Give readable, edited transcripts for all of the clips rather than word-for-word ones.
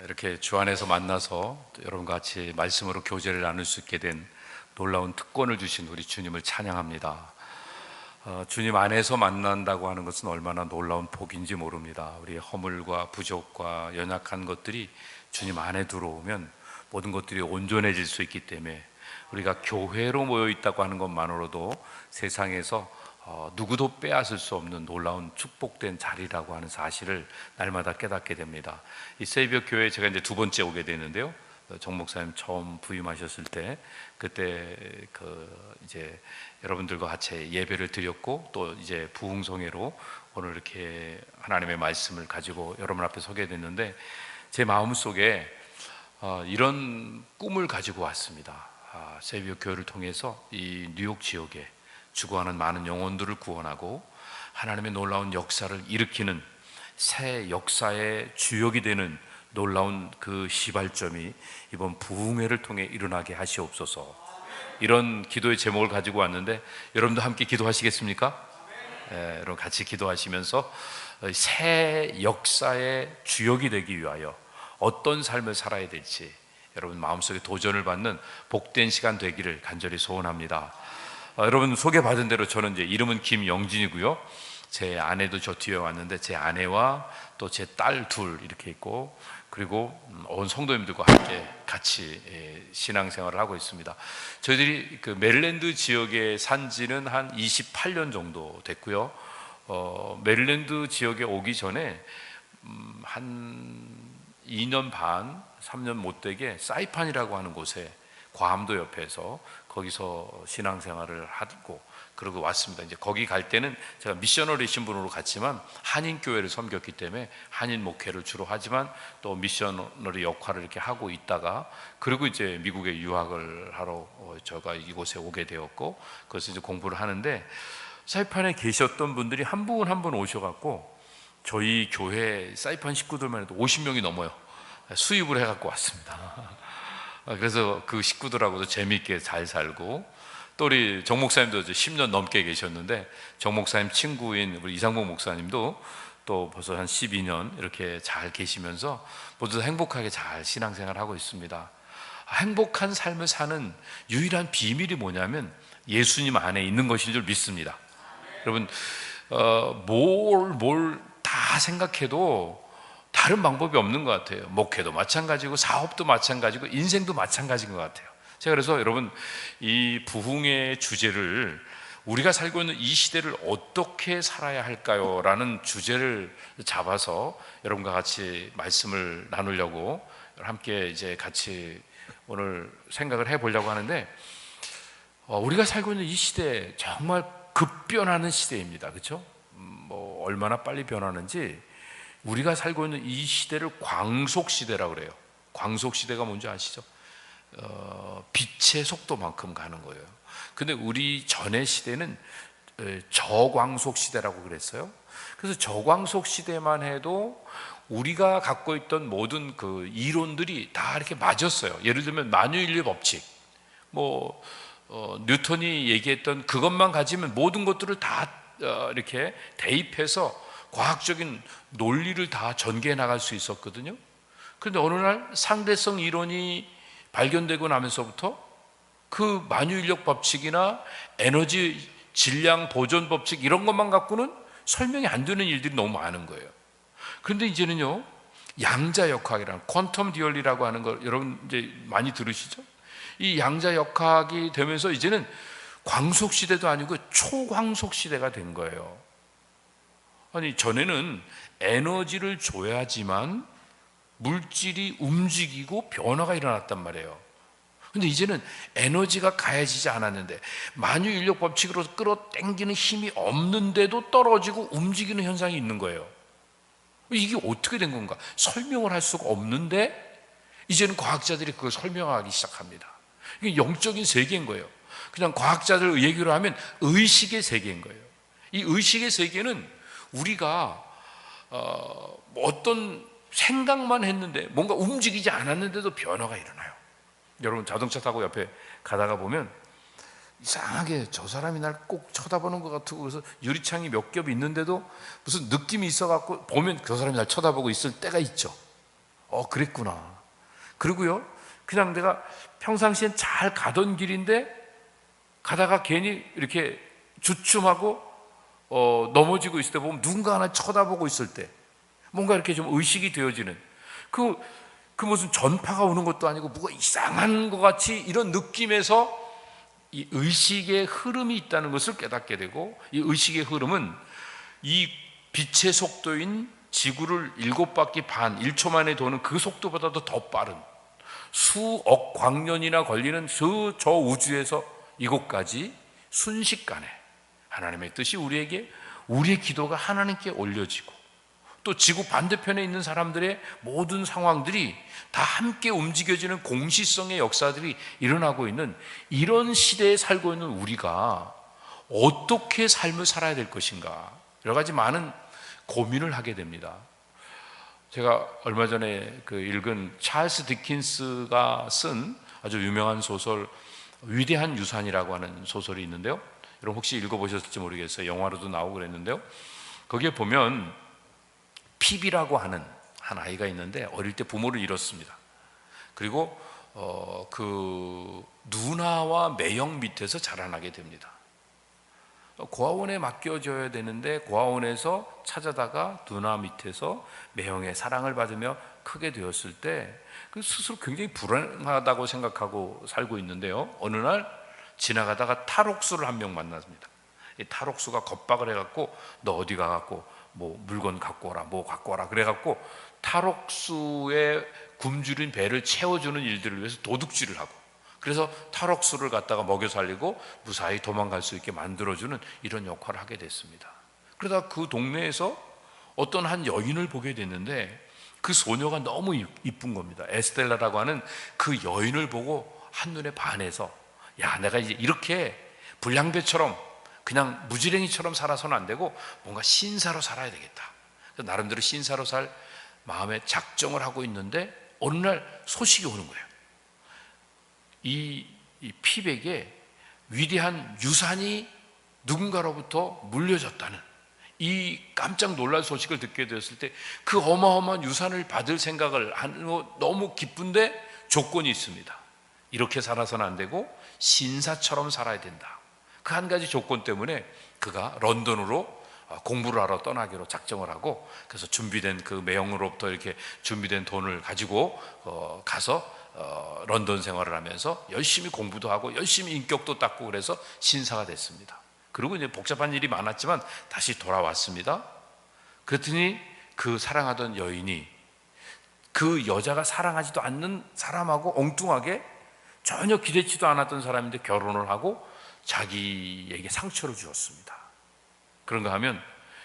이렇게 주 안에서 만나서 여러분과 같이 말씀으로 교제를 나눌 수 있게 된 놀라운 특권을 주신 우리 주님을 찬양합니다. 주님 안에서 만난다고 하는 것은 얼마나 놀라운 복인지 모릅니다. 우리의 허물과 부족과 연약한 것들이 주님 안에 들어오면 모든 것들이 온전해질 수 있기 때문에 우리가 교회로 모여 있다고 하는 것만으로도 세상에서 누구도 빼앗을 수 없는 놀라운 축복된 자리라고 하는 사실을 날마다 깨닫게 됩니다. 이 세이비어 교회에 제가 이제 두 번째 오게 되는데요. 정 목사님 처음 부임하셨을 때 그때 이제 여러분들과 같이 예배를 드렸고 또 이제 부흥성회로 오늘 이렇게 하나님의 말씀을 가지고 여러분 앞에 서게 됐는데 제 마음속에 이런 꿈을 가지고 왔습니다. 세이비어 교회를 통해서 이 뉴욕 지역에 죽어가는 많은 영혼들을 구원하고 하나님의 놀라운 역사를 일으키는 새 역사의 주역이 되는 놀라운 그 시발점이 이번 부흥회를 통해 일어나게 하시옵소서. 이런 기도의 제목을 가지고 왔는데 여러분도 함께 기도하시겠습니까? 여러분 같이 기도하시면서 새 역사의 주역이 되기 위하여 어떤 삶을 살아야 될지 여러분 마음속에 도전을 받는 복된 시간 되기를 간절히 소원합니다. 여러분 소개받은 대로 저는 이제 이름은 김영진이고요. 제 아내도 저 뒤에 왔는데 제 아내와 또 제 딸 둘 이렇게 있고 그리고 온 성도님들과 함께 같이 신앙생활을 하고 있습니다. 저희들이 그 메릴랜드 지역에 산 지는 한 28년 정도 됐고요. 메릴랜드 지역에 오기 전에 한 2년 반, 3년 못 되게 사이판이라고 하는 곳에 괌도 옆에서 거기서 신앙생활을 하고 그러고 왔습니다. 이제 거기 갈 때는 제가 미셔너리 신분으로 갔지만 한인교회를 섬겼기 때문에 한인 목회를 주로 하지만 또 미셔너리 역할을 이렇게 하고 있다가 그리고 이제 미국에 유학을 하러 제가 이곳에 오게 되었고 그래서 이제 공부를 하는데 사이판에 계셨던 분들이 한 분 한 분 오셔갖고 저희 교회 사이판 식구들만 해도 50명이 넘어요. 수입을 해갖고 왔습니다. 그래서 그 식구들하고도 재미있게 잘 살고 또 우리 정 목사님도 10년 넘게 계셨는데 정 목사님 친구인 우리 이상복 목사님도 또 벌써 한 12년 이렇게 잘 계시면서 모두 행복하게 잘 신앙생활 하고 있습니다. 행복한 삶을 사는 유일한 비밀이 뭐냐면 예수님 안에 있는 것인 줄 믿습니다. 여러분 뭘 다 생각해도 다른 방법이 없는 것 같아요. 목회도 마찬가지고 사업도 마찬가지고 인생도 마찬가지인 것 같아요. 제가 그래서 여러분 이 부흥의 주제를 우리가 살고 있는 이 시대를 어떻게 살아야 할까요? 라는 주제를 잡아서 여러분과 같이 말씀을 나누려고 함께 이제 같이 오늘 생각을 해보려고 하는데 우리가 살고 있는 이 시대 정말 급변하는 시대입니다. 그렇죠? 뭐 얼마나 빨리 변하는지 우리가 살고 있는 이 시대를 광속시대라고 그래요. 광속시대가 뭔지 아시죠? 빛의 속도만큼 가는 거예요. 근데 우리 전의 시대는 저광속시대라고 그랬어요. 그래서 저광속시대만 해도 우리가 갖고 있던 모든 그 이론들이 다 이렇게 맞았어요. 예를 들면 만유인류 법칙, 뉴턴이 얘기했던 그것만 가지면 모든 것들을 다 이렇게 대입해서 과학적인 논리를 다 전개해 나갈 수 있었거든요. 그런데 어느 날 상대성 이론이 발견되고 나면서부터 그 만유인력 법칙이나 에너지 질량 보존 법칙 이런 것만 갖고는 설명이 안 되는 일들이 너무 많은 거예요. 그런데 이제는요 양자역학이라는 퀀텀 듀얼리라고 하는 걸 여러분 이제 많이 들으시죠? 이 양자역학이 되면서 이제는 광속시대도 아니고 초광속시대가 된 거예요. 아니 전에는 에너지를 줘야지만 물질이 움직이고 변화가 일어났단 말이에요. 근데 이제는 에너지가 가해지지 않았는데 만유인력 법칙으로 끌어당기는 힘이 없는데도 떨어지고 움직이는 현상이 있는 거예요. 이게 어떻게 된 건가? 설명을 할 수가 없는데 이제는 과학자들이 그걸 설명하기 시작합니다. 이게 영적인 세계인 거예요. 그냥 과학자들 얘기로 하면 의식의 세계인 거예요. 이 의식의 세계는 우리가 어떤 생각만 했는데 뭔가 움직이지 않았는데도 변화가 일어나요. 여러분 자동차 타고 옆에 가다가 보면 이상하게 저 사람이 날 꼭 쳐다보는 것 같고 그래서 유리창이 몇 겹 있는데도 무슨 느낌이 있어갖고 보면 그 사람이 날 쳐다보고 있을 때가 있죠. 그랬구나. 그리고요, 그냥 내가 평상시엔 잘 가던 길인데 가다가 괜히 이렇게 주춤하고 넘어지고 있을 때 보면 누군가 하나 쳐다보고 있을 때 뭔가 이렇게 좀 의식이 되어지는 그 무슨 전파가 오는 것도 아니고 뭐가 이상한 것 같이 이런 느낌에서 이 의식의 흐름이 있다는 것을 깨닫게 되고, 이 의식의 흐름은 이 빛의 속도인 지구를 7바퀴 반 1초 만에 도는 그 속도보다도 더 빠른 수억 광년이나 걸리는 저 우주에서 이곳까지 순식간에 하나님의 뜻이 우리의 기도가 하나님께 올려지고, 또 지구 반대편에 있는 사람들의 모든 상황들이 다 함께 움직여지는 공시성의 역사들이 일어나고 있는 이런 시대에 살고 있는 우리가 어떻게 삶을 살아야 될 것인가, 여러 가지 많은 고민을 하게 됩니다. 제가 얼마 전에 읽은 찰스 디킨스가 쓴 아주 유명한 소설 위대한 유산이라고 하는 소설이 있는데요, 여러분 혹시 읽어보셨을지 모르겠어요. 영화로도 나오고 그랬는데요, 거기에 보면 피비라고 하는 한 아이가 있는데 어릴 때 부모를 잃었습니다. 그리고 그 누나와 매형 밑에서 자라나게 됩니다. 고아원에 맡겨져야 되는데 고아원에서 찾아다가 누나 밑에서 매형의 사랑을 받으며 크게 되었을 때 그 스스로 굉장히 불안하다고 생각하고 살고 있는데요, 어느 날 지나가다가 탈옥수를 한 명 만났습니다. 이 탈옥수가 겁박을 해갖고 너 어디 가갖고 뭐 물건 갖고 오라, 뭐 갖고 오라 그래갖고 탈옥수의 굶주린 배를 채워주는 일들을 위해서 도둑질을 하고, 그래서 탈옥수를 갖다가 먹여 살리고 무사히 도망갈 수 있게 만들어주는 이런 역할을 하게 됐습니다. 그러다 그 동네에서 어떤 한 여인을 보게 됐는데 그 소녀가 너무 이쁜 겁니다. 에스텔라라고 하는 그 여인을 보고 한눈에 반해서, 야, 내가 이제 이렇게 불량배처럼 그냥 무지랭이처럼 살아서는 안 되고 뭔가 신사로 살아야 되겠다. 나름대로 신사로 살 마음에 작정을 하고 있는데 어느 날 소식이 오는 거예요. 이 피백에 위대한 유산이 누군가로부터 물려졌다는 이 깜짝 놀랄 소식을 듣게 되었을 때 그 어마어마한 유산을 받을 생각을 하는 거 너무 기쁜데 조건이 있습니다. 이렇게 살아서는 안 되고 신사처럼 살아야 된다. 그 한 가지 조건 때문에 그가 런던으로 공부를 하러 떠나기로 작정을 하고, 그래서 준비된 그 매형으로부터 이렇게 준비된 돈을 가지고 가서 런던 생활을 하면서 열심히 공부도 하고 열심히 인격도 닦고 그래서 신사가 됐습니다. 그리고 이제 복잡한 일이 많았지만 다시 돌아왔습니다. 그랬더니 그 사랑하던 여인이 그 여자가 사랑하지도 않는 사람하고 엉뚱하게 전혀 기대치도 않았던 사람인데 결혼을 하고 자기에게 상처를 주었습니다. 그런가 하면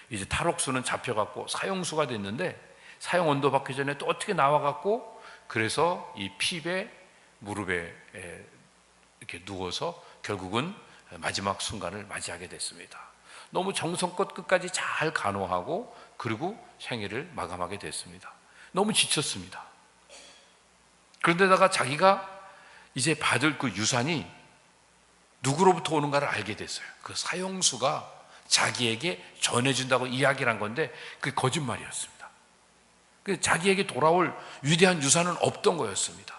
이제 탈옥수는 잡혀갖고 사형수가 됐는데 사형 언도 받기 전에 또 어떻게 나와갖고 그래서 이 핍의 무릎에 이렇게 누워서 결국은 마지막 순간을 맞이하게 됐습니다. 너무 정성껏 끝까지 잘 간호하고 그리고 생애를 마감하게 됐습니다. 너무 지쳤습니다. 그런데다가 자기가 이제 받을 그 유산이 누구로부터 오는가를 알게 됐어요. 그 사형수가 자기에게 전해준다고 이야기를 한 건데 그게 거짓말이었습니다. 자기에게 돌아올 위대한 유산은 없던 거였습니다.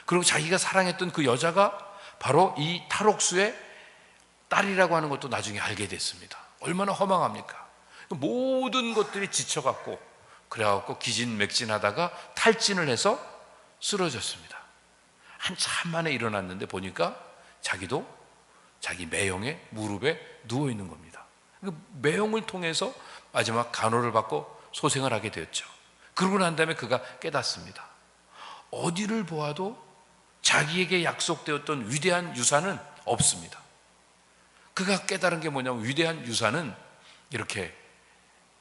그리고 자기가 사랑했던 그 여자가 바로 이 탈옥수의 딸이라고 하는 것도 나중에 알게 됐습니다. 얼마나 허망합니까? 모든 것들이 지쳐갖고 그래갖고 기진맥진하다가 탈진을 해서 쓰러졌습니다. 한참 만에 일어났는데 보니까 자기도 자기 매형의 무릎에 누워 있는 겁니다. 매형을 통해서 마지막 간호를 받고 소생을 하게 되었죠. 그러고 난 다음에 그가 깨닫습니다. 어디를 보아도 자기에게 약속되었던 위대한 유산은 없습니다. 그가 깨달은 게 뭐냐면 위대한 유산은 이렇게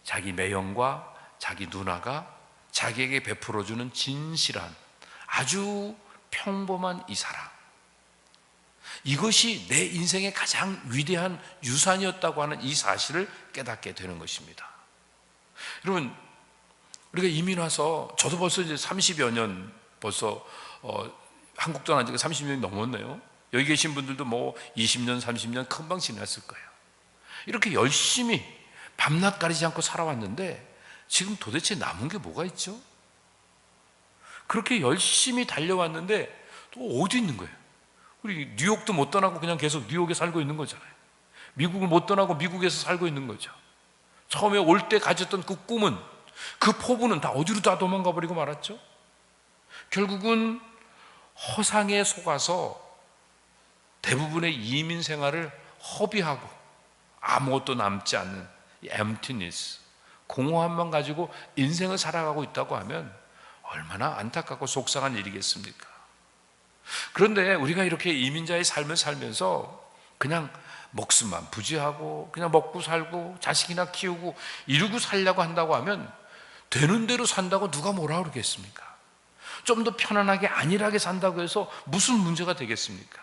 자기 매형과 자기 누나가 자기에게 베풀어주는 진실한 아주 평범한 이 사랑, 이것이 내 인생의 가장 위대한 유산이었다고 하는 이 사실을 깨닫게 되는 것입니다. 여러분, 우리가 이민 와서 저도 벌써 이제 30여 년 벌써 한국 떠난 지가 30년이 넘었네요. 여기 계신 분들도 뭐 20년, 30년 금방 지났을 거예요. 이렇게 열심히 밤낮 가리지 않고 살아왔는데 지금 도대체 남은 게 뭐가 있죠? 그렇게 열심히 달려왔는데 또 어디 있는 거예요? 우리 뉴욕도 못 떠나고 그냥 계속 뉴욕에 살고 있는 거잖아요. 미국을 못 떠나고 미국에서 살고 있는 거죠. 처음에 올 때 가졌던 그 꿈은, 그 포부는 다 어디로 다 도망가 버리고 말았죠. 결국은 허상에 속아서 대부분의 이민 생활을 허비하고 아무것도 남지 않는 emptiness, 공허함만 가지고 인생을 살아가고 있다고 하면 얼마나 안타깝고 속상한 일이겠습니까? 그런데 우리가 이렇게 이민자의 삶을 살면서 그냥 목숨만 부지하고 그냥 먹고 살고 자식이나 키우고 이루고 살려고 한다고 하면 되는 대로 산다고 누가 뭐라 그러겠습니까? 좀 더 편안하게 안일하게 산다고 해서 무슨 문제가 되겠습니까?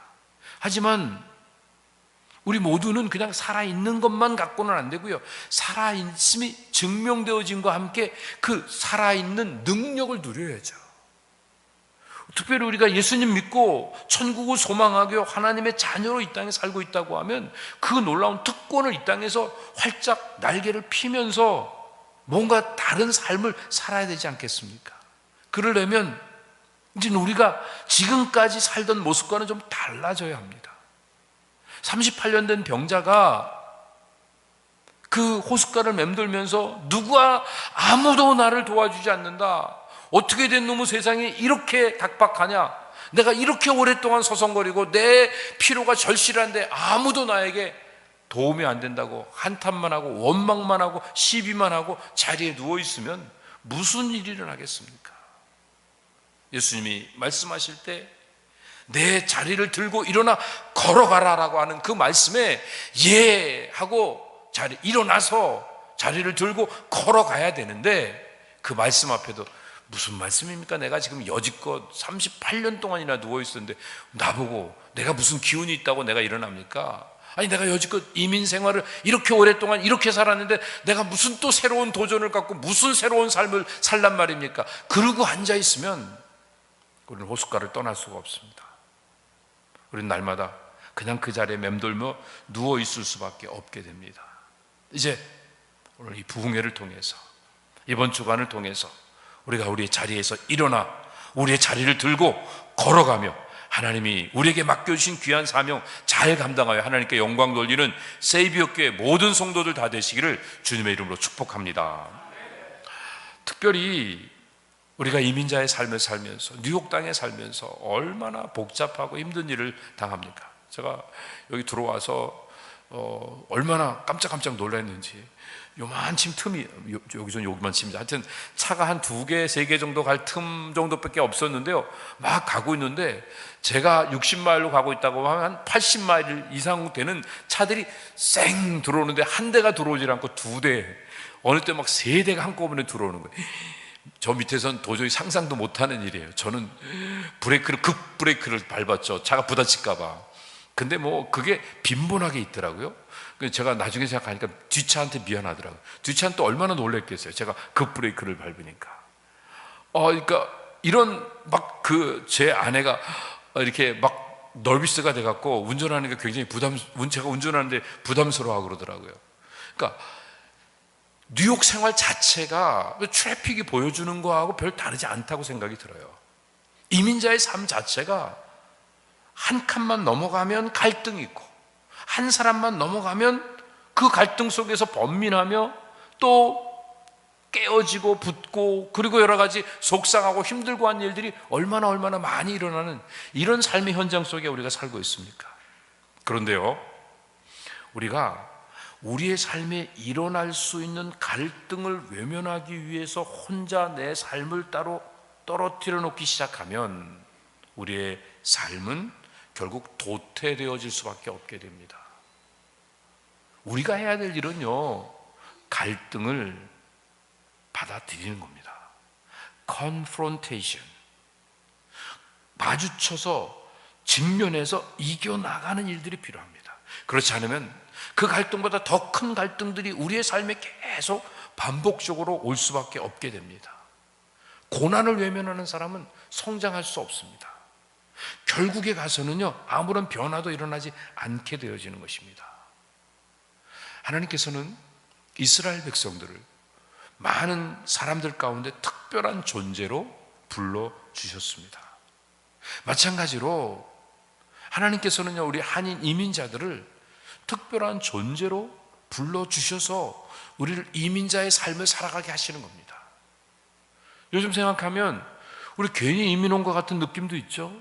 하지만 우리 모두는 그냥 살아있는 것만 갖고는 안 되고요, 살아있음이 증명되어짐과 함께 그 살아있는 능력을 누려야죠. 특별히 우리가 예수님 믿고 천국을 소망하고 하나님의 자녀로 이 땅에 살고 있다고 하면 그 놀라운 특권을 이 땅에서 활짝 날개를 피면서 뭔가 다른 삶을 살아야 되지 않겠습니까? 그러려면 이제 우리가 지금까지 살던 모습과는 좀 달라져야 합니다. 38년 된 병자가 그 호숫가를 맴돌면서 누가 아무도 나를 도와주지 않는다, 어떻게 된 놈의 세상이 이렇게 각박하냐, 내가 이렇게 오랫동안 서성거리고 내 피로가 절실한데 아무도 나에게 도움이 안 된다고 한탄만 하고 원망만 하고 시비만 하고 자리에 누워있으면 무슨 일이 일어나겠습니까? 예수님이 말씀하실 때 내 자리를 들고 일어나 걸어가라 라고 하는 그 말씀에 예 하고 일어나서 자리를 들고 걸어가야 되는데, 그 말씀 앞에도 무슨 말씀입니까? 내가 지금 여지껏 38년 동안이나 누워있었는데 나보고 내가 무슨 기운이 있다고 내가 일어납니까? 아니, 내가 여지껏 이민 생활을 이렇게 오랫동안 이렇게 살았는데 내가 무슨 또 새로운 도전을 갖고 무슨 새로운 삶을 살란 말입니까? 그러고 앉아있으면 우리는 호숫가를 떠날 수가 없습니다. 우리는 날마다 그냥 그 자리에 맴돌며 누워있을 수밖에 없게 됩니다. 이제 오늘 이 부흥회를 통해서, 이번 주간을 통해서 우리가 우리의 자리에서 일어나 우리의 자리를 들고 걸어가며 하나님이 우리에게 맡겨주신 귀한 사명 잘 감당하여 하나님께 영광 돌리는 세이비어 교회 모든 성도들 다 되시기를 주님의 이름으로 축복합니다. 특별히 우리가 이민자의 삶을 살면서, 뉴욕 땅에 살면서 얼마나 복잡하고 힘든 일을 당합니까? 제가 여기 들어와서 얼마나 깜짝깜짝 놀랐는지, 요만침 틈이, 여기서 여기만 칩니다. 하여튼 차가 한 2개, 3개 정도 갈 틈 정도밖에 없었는데요, 막 가고 있는데 제가 60마일로 가고 있다고 하면 한 80마일 이상 되는 차들이 쌩 들어오는데 한 대가 들어오질 않고 2대, 어느 때 막 3대가 한꺼번에 들어오는 거예요. 저 밑에선 도저히 상상도 못하는 일이에요. 저는 급 브레이크를 밟았죠, 차가 부딪힐까 봐. 근데 뭐 그게 빈번하게 있더라고요. 제가 나중에 생각하니까 뒷차한테 미안하더라고요. 뒷차는 또 얼마나 놀랬겠어요, 제가 급 브레이크를 밟으니까. 그러니까 이런 막 제 아내가 이렇게 막 너비스가 돼갖고 운전하는 게 굉장히 제가 운전하는데 부담스러워하고 그러더라고요. 그러니까 뉴욕 생활 자체가 트래픽이 보여주는 거하고 별 다르지 않다고 생각이 들어요. 이민자의 삶 자체가 한 칸만 넘어가면 갈등이 있고, 한 사람만 넘어가면 그 갈등 속에서 번민하며 또 깨어지고 붙고, 그리고 여러 가지 속상하고 힘들고 한 일들이 얼마나 많이 일어나는 이런 삶의 현장 속에 우리가 살고 있습니까? 그런데요, 우리가 우리의 삶에 일어날 수 있는 갈등을 외면하기 위해서 혼자 내 삶을 따로 떨어뜨려 놓기 시작하면 우리의 삶은 결국 도태되어질 수밖에 없게 됩니다. 우리가 해야 될 일은요, 갈등을 받아들이는 겁니다. confrontation, 마주쳐서 직면해서 이겨나가는 일들이 필요합니다. 그렇지 않으면 그 갈등보다 더 큰 갈등들이 우리의 삶에 계속 반복적으로 올 수밖에 없게 됩니다. 고난을 외면하는 사람은 성장할 수 없습니다. 결국에 가서는요, 아무런 변화도 일어나지 않게 되어지는 것입니다. 하나님께서는 이스라엘 백성들을 많은 사람들 가운데 특별한 존재로 불러 주셨습니다. 마찬가지로 하나님께서는요, 우리 한인 이민자들을 특별한 존재로 불러주셔서 우리를 이민자의 삶을 살아가게 하시는 겁니다. 요즘 생각하면 우리 괜히 이민 온 것 같은 느낌도 있죠.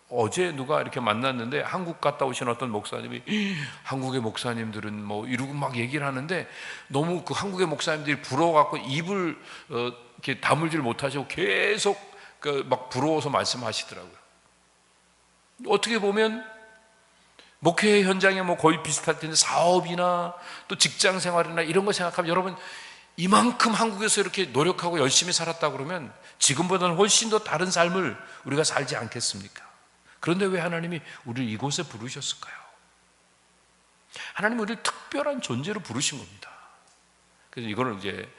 어제 누가 이렇게 만났는데 한국 갔다 오신 어떤 목사님이 한국의 목사님들은 뭐 이러고 막 얘기를 하는데 너무 그 한국의 목사님들이 부러워갖고 입을 이렇게 다물질 못하시고 계속 막 부러워서 말씀하시더라고요. 어떻게 보면 목회 현장에 뭐 거의 비슷할 텐데 사업이나 또 직장 생활이나 이런 거 생각하면 여러분 이만큼 한국에서 이렇게 노력하고 열심히 살았다 그러면 지금보다는 훨씬 더 다른 삶을 우리가 살지 않겠습니까? 그런데 왜 하나님이 우리를 이곳에 부르셨을까요? 하나님은 우리를 특별한 존재로 부르신 겁니다. 그래서 이거는 이제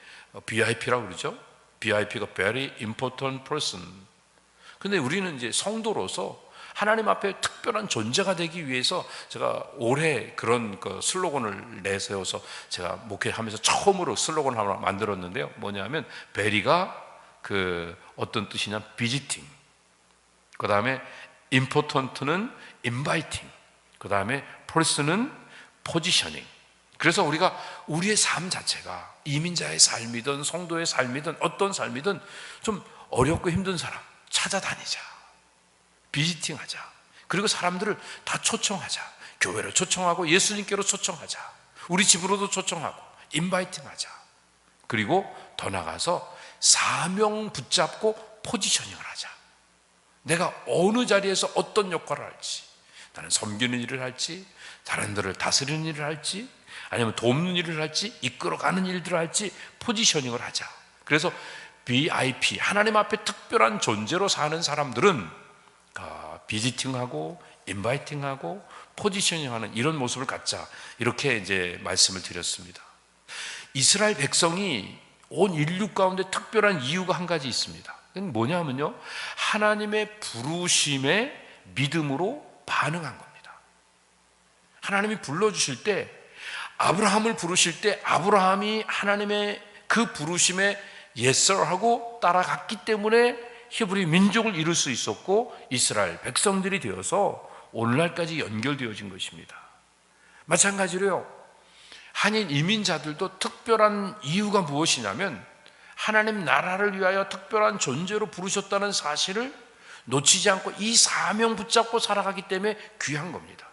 VIP라고 그러죠. VIP가 Very Important Person. 근데 우리는 이제 성도로서 하나님 앞에 특별한 존재가 되기 위해서 제가 올해 그런 슬로건을 내세워서 제가 목회하면서 처음으로 슬로건을 하나 만들었는데요. 뭐냐면 베리가 어떤 뜻이냐, 비지팅. 그 다음에 important는 inviting. 그 다음에 person는 positioning. 그래서 우리가 우리의 삶 자체가 이민자의 삶이든 성도의 삶이든 어떤 삶이든 좀 어렵고 힘든 사람 찾아다니자. 비지팅하자. 그리고 사람들을 다 초청하자. 교회를 초청하고 예수님께로 초청하자. 우리 집으로도 초청하고 인바이팅하자. 그리고 더 나가서 사명 붙잡고 포지셔닝을 하자. 내가 어느 자리에서 어떤 역할을 할지, 나는 섬기는 일을 할지, 사람들을 다스리는 일을 할지, 아니면 돕는 일을 할지, 이끌어가는 일들을 할지 포지셔닝을 하자. 그래서 VIP, 하나님 앞에 특별한 존재로 사는 사람들은 비지팅하고 인바이팅하고 포지셔닝하는 이런 모습을 갖자, 이렇게 이제 말씀을 드렸습니다. 이스라엘 백성이 온 인류 가운데 특별한 이유가 한 가지 있습니다. 그건 뭐냐면요, 하나님의 부르심에 믿음으로 반응한 겁니다. 하나님이 불러주실 때, 아브라함을 부르실 때 아브라함이 하나님의 그 부르심에 yes sir 하고 따라갔기 때문에 히브리 민족을 이룰 수 있었고 이스라엘 백성들이 되어서 오늘날까지 연결되어진 것입니다. 마찬가지로요, 한인 이민자들도 특별한 이유가 무엇이냐면 하나님 나라를 위하여 특별한 존재로 부르셨다는 사실을 놓치지 않고 이 사명 붙잡고 살아가기 때문에 귀한 겁니다.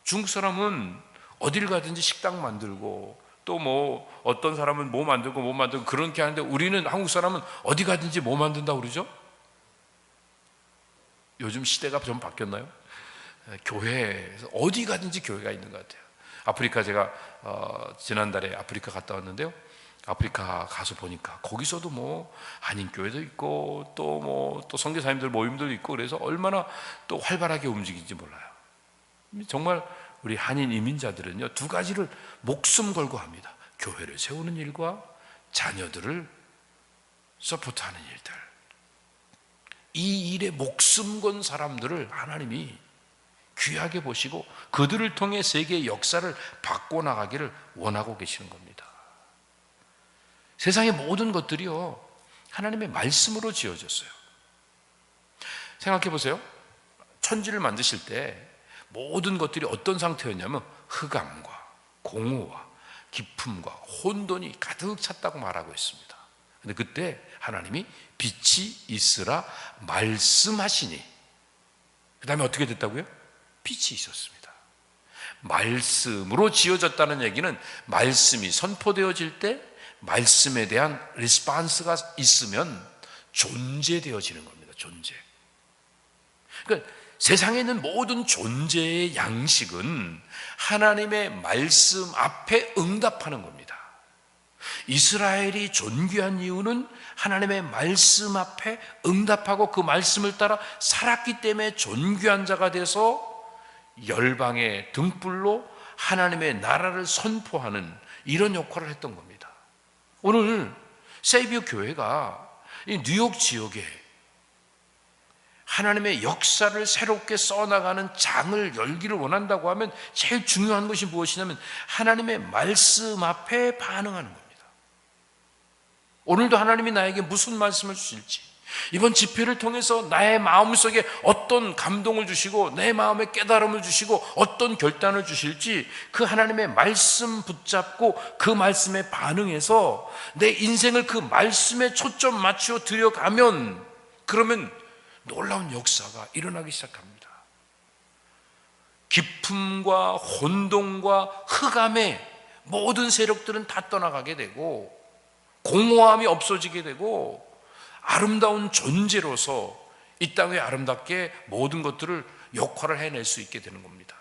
중국 사람은 어딜 가든지 식당 만들고 또 뭐 어떤 사람은 뭐 만들고 그렇게 하는데 우리는 한국 사람은 어디 가든지 뭐 만든다고 그러죠? 요즘 시대가 좀 바뀌었나요? 교회에서 어디 가든지 교회가 있는 것 같아요. 아프리카 제가 지난달에 아프리카 갔다 왔는데요, 아프리카 가서 보니까 거기서도 뭐 한인교회도 있고 또 선교사님들 모임도 있고 그래서 얼마나 또 활발하게 움직이는지 몰라요. 정말 우리 한인 이민자들은요, 두 가지를 목숨 걸고 합니다. 교회를 세우는 일과 자녀들을 서포트하는 일들. 이 일에 목숨 건 사람들을 하나님이 귀하게 보시고 그들을 통해 세계의 역사를 바꿔나가기를 원하고 계시는 겁니다. 세상의 모든 것들이요, 하나님의 말씀으로 지어졌어요. 생각해 보세요. 천지를 만드실 때 모든 것들이 어떤 상태였냐면 흑암과 공허와 기품과 혼돈이 가득 찼다고 말하고 있습니다. 근데 그때 하나님이 빛이 있으라 말씀하시니, 그 다음에 어떻게 됐다고요? 빛이 있었습니다. 말씀으로 지어졌다는 얘기는 말씀이 선포되어질 때 말씀에 대한 리스판스가 있으면 존재되어지는 겁니다. 존재. 그러니까 세상에 있는 모든 존재의 양식은 하나님의 말씀 앞에 응답하는 겁니다. 이스라엘이 존귀한 이유는 하나님의 말씀 앞에 응답하고 그 말씀을 따라 살았기 때문에 존귀한 자가 돼서 열방의 등불로 하나님의 나라를 선포하는 이런 역할을 했던 겁니다. 오늘 세이비어 교회가 이 뉴욕 지역에 하나님의 역사를 새롭게 써나가는 장을 열기를 원한다고 하면 제일 중요한 것이 무엇이냐면 하나님의 말씀 앞에 반응하는 겁니다. 오늘도 하나님이 나에게 무슨 말씀을 주실지, 이번 집회를 통해서 나의 마음속에 어떤 감동을 주시고 내 마음에 깨달음을 주시고 어떤 결단을 주실지, 그 하나님의 말씀 붙잡고 그 말씀에 반응해서 내 인생을 그 말씀에 초점 맞추어 들여가면, 그러면 놀라운 역사가 일어나기 시작합니다. 기쁨과 혼돈과 흑암의 모든 세력들은 다 떠나가게 되고, 공허함이 없어지게 되고, 아름다운 존재로서 이 땅에 아름답게 모든 것들을 역할을 해낼 수 있게 되는 겁니다.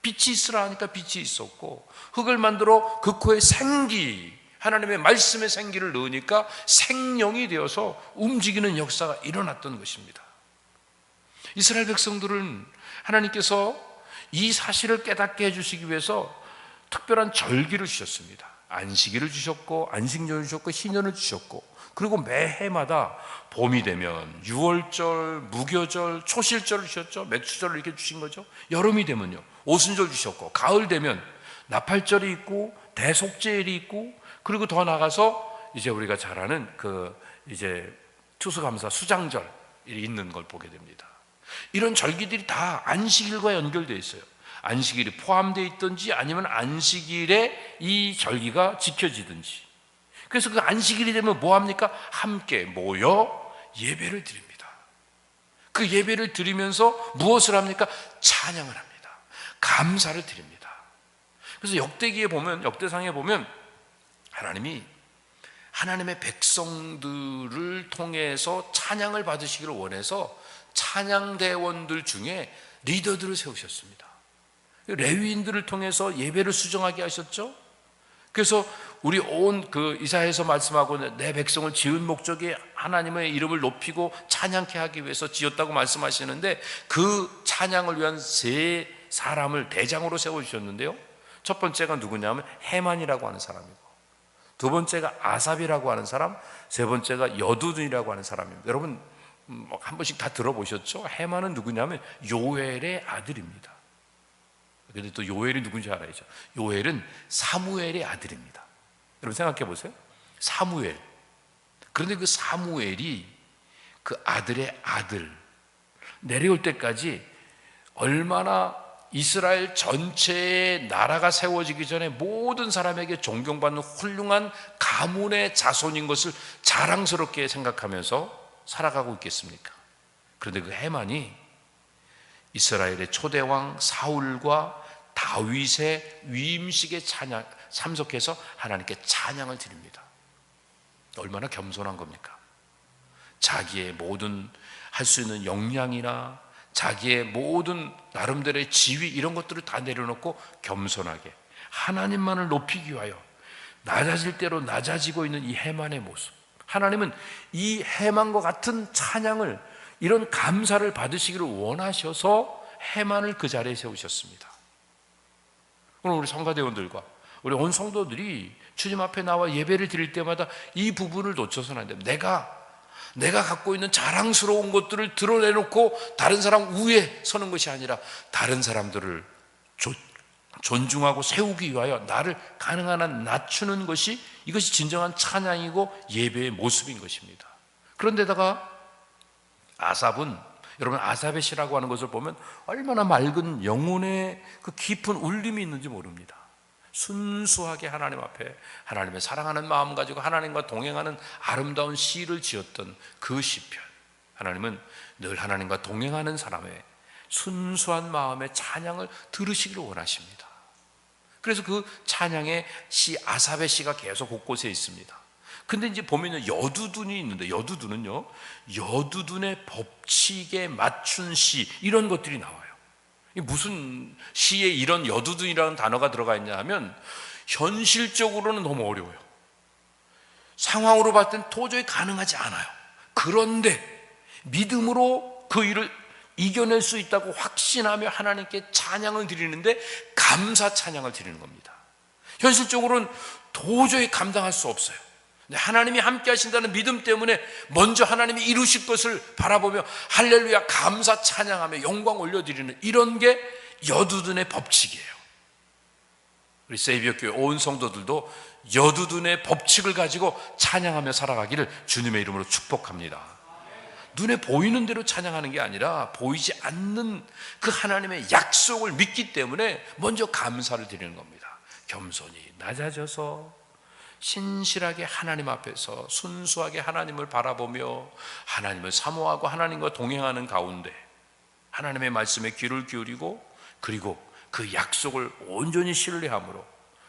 빛이 있으라 하니까 빛이 있었고, 흙을 만들어 그 코에 생기, 하나님의 말씀의 생기를 넣으니까 생명이 되어서 움직이는 역사가 일어났던 것입니다. 이스라엘 백성들은 하나님께서 이 사실을 깨닫게 해주시기 위해서 특별한 절기를 주셨습니다. 안식일을 주셨고, 안식년을 주셨고, 희년을 주셨고, 그리고 매해마다 봄이 되면 유월절, 무교절, 초실절을 주셨죠. 맥주절을 이렇게 주신 거죠. 여름이 되면요 오순절 주셨고, 가을 되면 나팔절이 있고 대속제일이 있고, 그리고 더 나가서 이제 우리가 잘 아는 이제 추수감사 수장절이 있는 걸 보게 됩니다. 이런 절기들이 다 안식일과 연결되어 있어요. 안식일이 포함되어 있든지 아니면 안식일에 이 절기가 지켜지든지. 그래서 그 안식일이 되면 뭐 합니까? 함께 모여 예배를 드립니다. 그 예배를 드리면서 무엇을 합니까? 찬양을 합니다. 감사를 드립니다. 그래서 역대상에 보면 하나님이 하나님의 백성들을 통해서 찬양을 받으시기를 원해서 찬양대원들 중에 리더들을 세우셨습니다. 레위인들을 통해서 예배를 수정하게 하셨죠. 그래서 우리 이사야에서 말씀하고, 내 백성을 지은 목적이 하나님의 이름을 높이고 찬양케 하기 위해서 지었다고 말씀하시는데, 그 찬양을 위한 세 사람을 대장으로 세워주셨는데요, 첫 번째가 누구냐면 해만이라고 하는 사람이고, 두 번째가 아삽이라고 하는 사람, 세 번째가 여두둔이라고 하는 사람입니다. 여러분 한 번씩 다 들어보셨죠? 해만은 누구냐면 요엘의 아들입니다. 근데 또 요엘이 누군지 알아야죠. 요엘은 사무엘의 아들입니다. 여러분 생각해 보세요. 사무엘. 그런데 그 사무엘이 그 아들의 아들, 내려올 때까지 얼마나 이스라엘 전체의 나라가 세워지기 전에 모든 사람에게 존경받는 훌륭한 가문의 자손인 것을 자랑스럽게 생각하면서 살아가고 있겠습니까? 그런데 그 해만이 이스라엘의 초대왕 사울과 다윗의 위임식에 참석해서 하나님께 찬양을 드립니다. 얼마나 겸손한 겁니까? 자기의 모든 할 수 있는 역량이나 자기의 모든 나름대로의 지위, 이런 것들을 다 내려놓고 겸손하게 하나님만을 높이기 위하여 낮아질 대로 낮아지고 있는 이 해만의 모습, 하나님은 이 해만과 같은 찬양을, 이런 감사를 받으시기를 원하셔서 해만을 그 자리에 세우셨습니다. 오늘 우리 성가대원들과 우리 온 성도들이 주님 앞에 나와 예배를 드릴 때마다 이 부분을 놓쳐서는 안 됩니다. 내가 갖고 있는 자랑스러운 것들을 드러내놓고 다른 사람 위에 서는 것이 아니라, 다른 사람들을 존중하고 세우기 위하여 나를 가능한 한 낮추는 것이, 이것이 진정한 찬양이고 예배의 모습인 것입니다. 그런데다가 아삽은, 여러분 아삽의 시라고 하는 것을 보면 얼마나 맑은 영혼의 그 깊은 울림이 있는지 모릅니다. 순수하게 하나님 앞에 하나님의 사랑하는 마음 가지고 하나님과 동행하는 아름다운 시를 지었던 그 시편, 하나님은 늘 하나님과 동행하는 사람의 순수한 마음의 찬양을 들으시기를 원하십니다. 그래서 그 찬양의 시, 아삽의 시가 계속 곳곳에 있습니다. 근데 이제 보면요, 여두둔이 있는데, 여두둔은요, 여두둔의 법칙에 맞춘 시, 이런 것들이 나와요. 무슨 시에 이런 여두둔이라는 단어가 들어가 있냐 하면, 현실적으로는 너무 어려워요. 상황으로 봤을 땐 도저히 가능하지 않아요. 그런데 믿음으로 그 일을 이겨낼 수 있다고 확신하며 하나님께 찬양을 드리는데, 감사 찬양을 드리는 겁니다. 현실적으로는 도저히 감당할 수 없어요. 하나님이 함께 하신다는 믿음 때문에 먼저 하나님이 이루실 것을 바라보며 할렐루야 감사 찬양하며 영광 올려드리는, 이런 게 여두둔의 법칙이에요. 우리 세이비어 교회 온 성도들도 여두둔의 법칙을 가지고 찬양하며 살아가기를 주님의 이름으로 축복합니다. 눈에 보이는 대로 찬양하는 게 아니라 보이지 않는 그 하나님의 약속을 믿기 때문에 먼저 감사를 드리는 겁니다. 겸손히 낮아져서 신실하게 하나님 앞에서 순수하게 하나님을 바라보며 하나님을 사모하고 하나님과 동행하는 가운데 하나님의 말씀에 귀를 기울이고, 그리고 그 약속을 온전히 신뢰함으로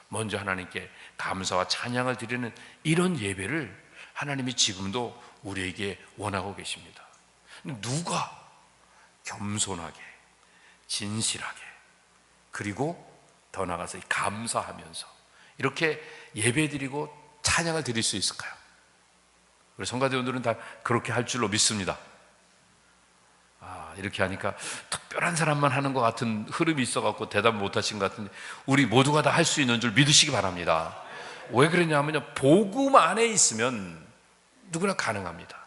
먼저 하나님께 감사와 찬양을 드리는 이런 예배를 하나님이 지금도 우리에게 원하고 계십니다. 누가 겸손하게, 진실하게, 그리고 더 나아가서 감사하면서 이렇게 예배드리고 찬양을 드릴 수 있을까요? 우리 성가대원들은 다 그렇게 할 줄로 믿습니다. 이렇게 하니까 특별한 사람만 하는 것 같은 흐름이 있어갖고 대답 못하신 것 같은데, 우리 모두가 다 할 수 있는 줄 믿으시기 바랍니다. 왜 그러냐면요, 복음 안에 있으면 누구나 가능합니다.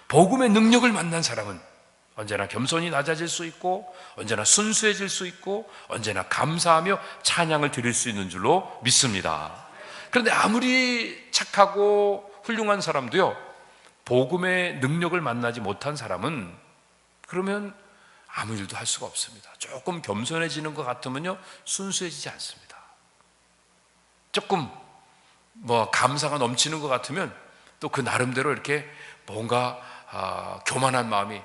복음의 능력을 만난 사람은 언제나 겸손히 낮아질 수 있고, 언제나 순수해질 수 있고, 언제나 감사하며 찬양을 드릴 수 있는 줄로 믿습니다. 그런데 아무리 착하고 훌륭한 사람도요, 복음의 능력을 만나지 못한 사람은 그러면 아무 일도 할 수가 없습니다. 조금 겸손해지는 것 같으면요, 순수해지지 않습니다. 조금 감사가 넘치는 것 같으면 또 그 나름대로 이렇게 뭔가 교만한 마음이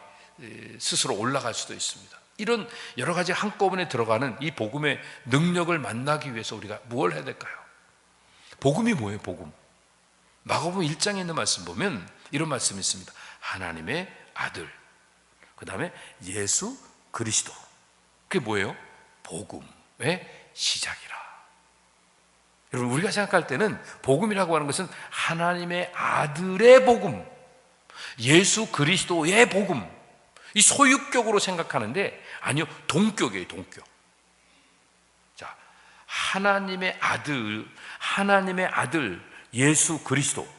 스스로 올라갈 수도 있습니다. 이런 여러 가지 한꺼번에 들어가는 이 복음의 능력을 만나기 위해서 우리가 무엇을 해야 될까요? 복음이 뭐예요? 복음. 마가복음 1장에 있는 말씀 보면 이런 말씀이 있습니다. 하나님의 아들, 그 다음에 예수 그리스도. 그게 뭐예요? 복음의 시작이라. 여러분, 우리가 생각할 때는 복음이라고 하는 것은 하나님의 아들의 복음, 예수 그리스도의 복음, 이 소유격으로 생각하는데, 아니요, 동격이에요. 동격. 자, 하나님의 아들 예수 그리스도,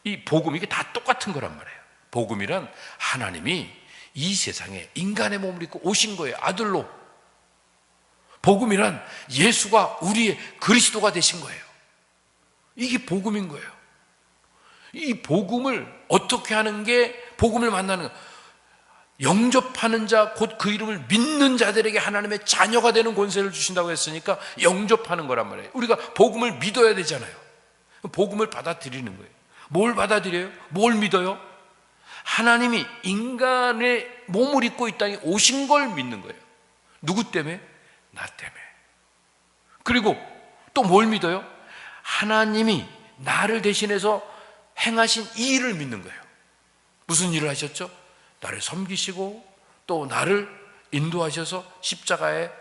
이 복음, 이게 다 똑같은 거란 말이에요. 복음이란 하나님이 이 세상에 인간의 몸을 입고 오신 거예요. 아들로. 복음이란 예수가 우리의 그리스도가 되신 거예요. 이게 복음인 거예요. 이 복음을 어떻게 하는 게 복음을 만나는 거? 영접하는 자, 곧 그 이름을 믿는 자들에게 하나님의 자녀가 되는 권세를 주신다고 했으니까 영접하는 거란 말이에요. 우리가 복음을 믿어야 되잖아요. 복음을 받아들이는 거예요. 뭘 받아들여요? 뭘 믿어요? 하나님이 인간의 몸을 입고 이 땅에 오신 걸 믿는 거예요. 누구 때문에? 나 때문에. 그리고 또 뭘 믿어요? 하나님이 나를 대신해서 행하신 이 일을 믿는 거예요. 무슨 일을 하셨죠? 나를 섬기시고 또 나를 인도하셔서 십자가에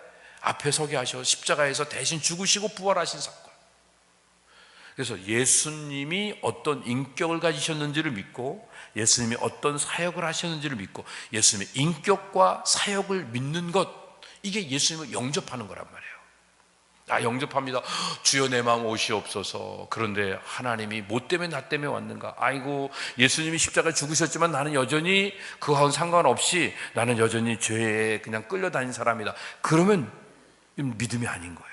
앞에 서게 하셔서 십자가에서 대신 죽으시고 부활하신 사건. 그래서 예수님이 어떤 인격을 가지셨는지를 믿고, 예수님이 어떤 사역을 하셨는지를 믿고, 예수님의 인격과 사역을 믿는 것, 이게 예수님을 영접하는 거란 말이에요. 영접합니다. 주여 내 마음 오시옵소서. 그런데 하나님이 뭐 때문에 나 때문에 왔는가? 아이고, 예수님이 십자가에 죽으셨지만 나는 여전히 그거하고는 상관없이 나는 여전히 죄에 그냥 끌려다닌 사람이다. 그러면 믿음이 아닌 거예요.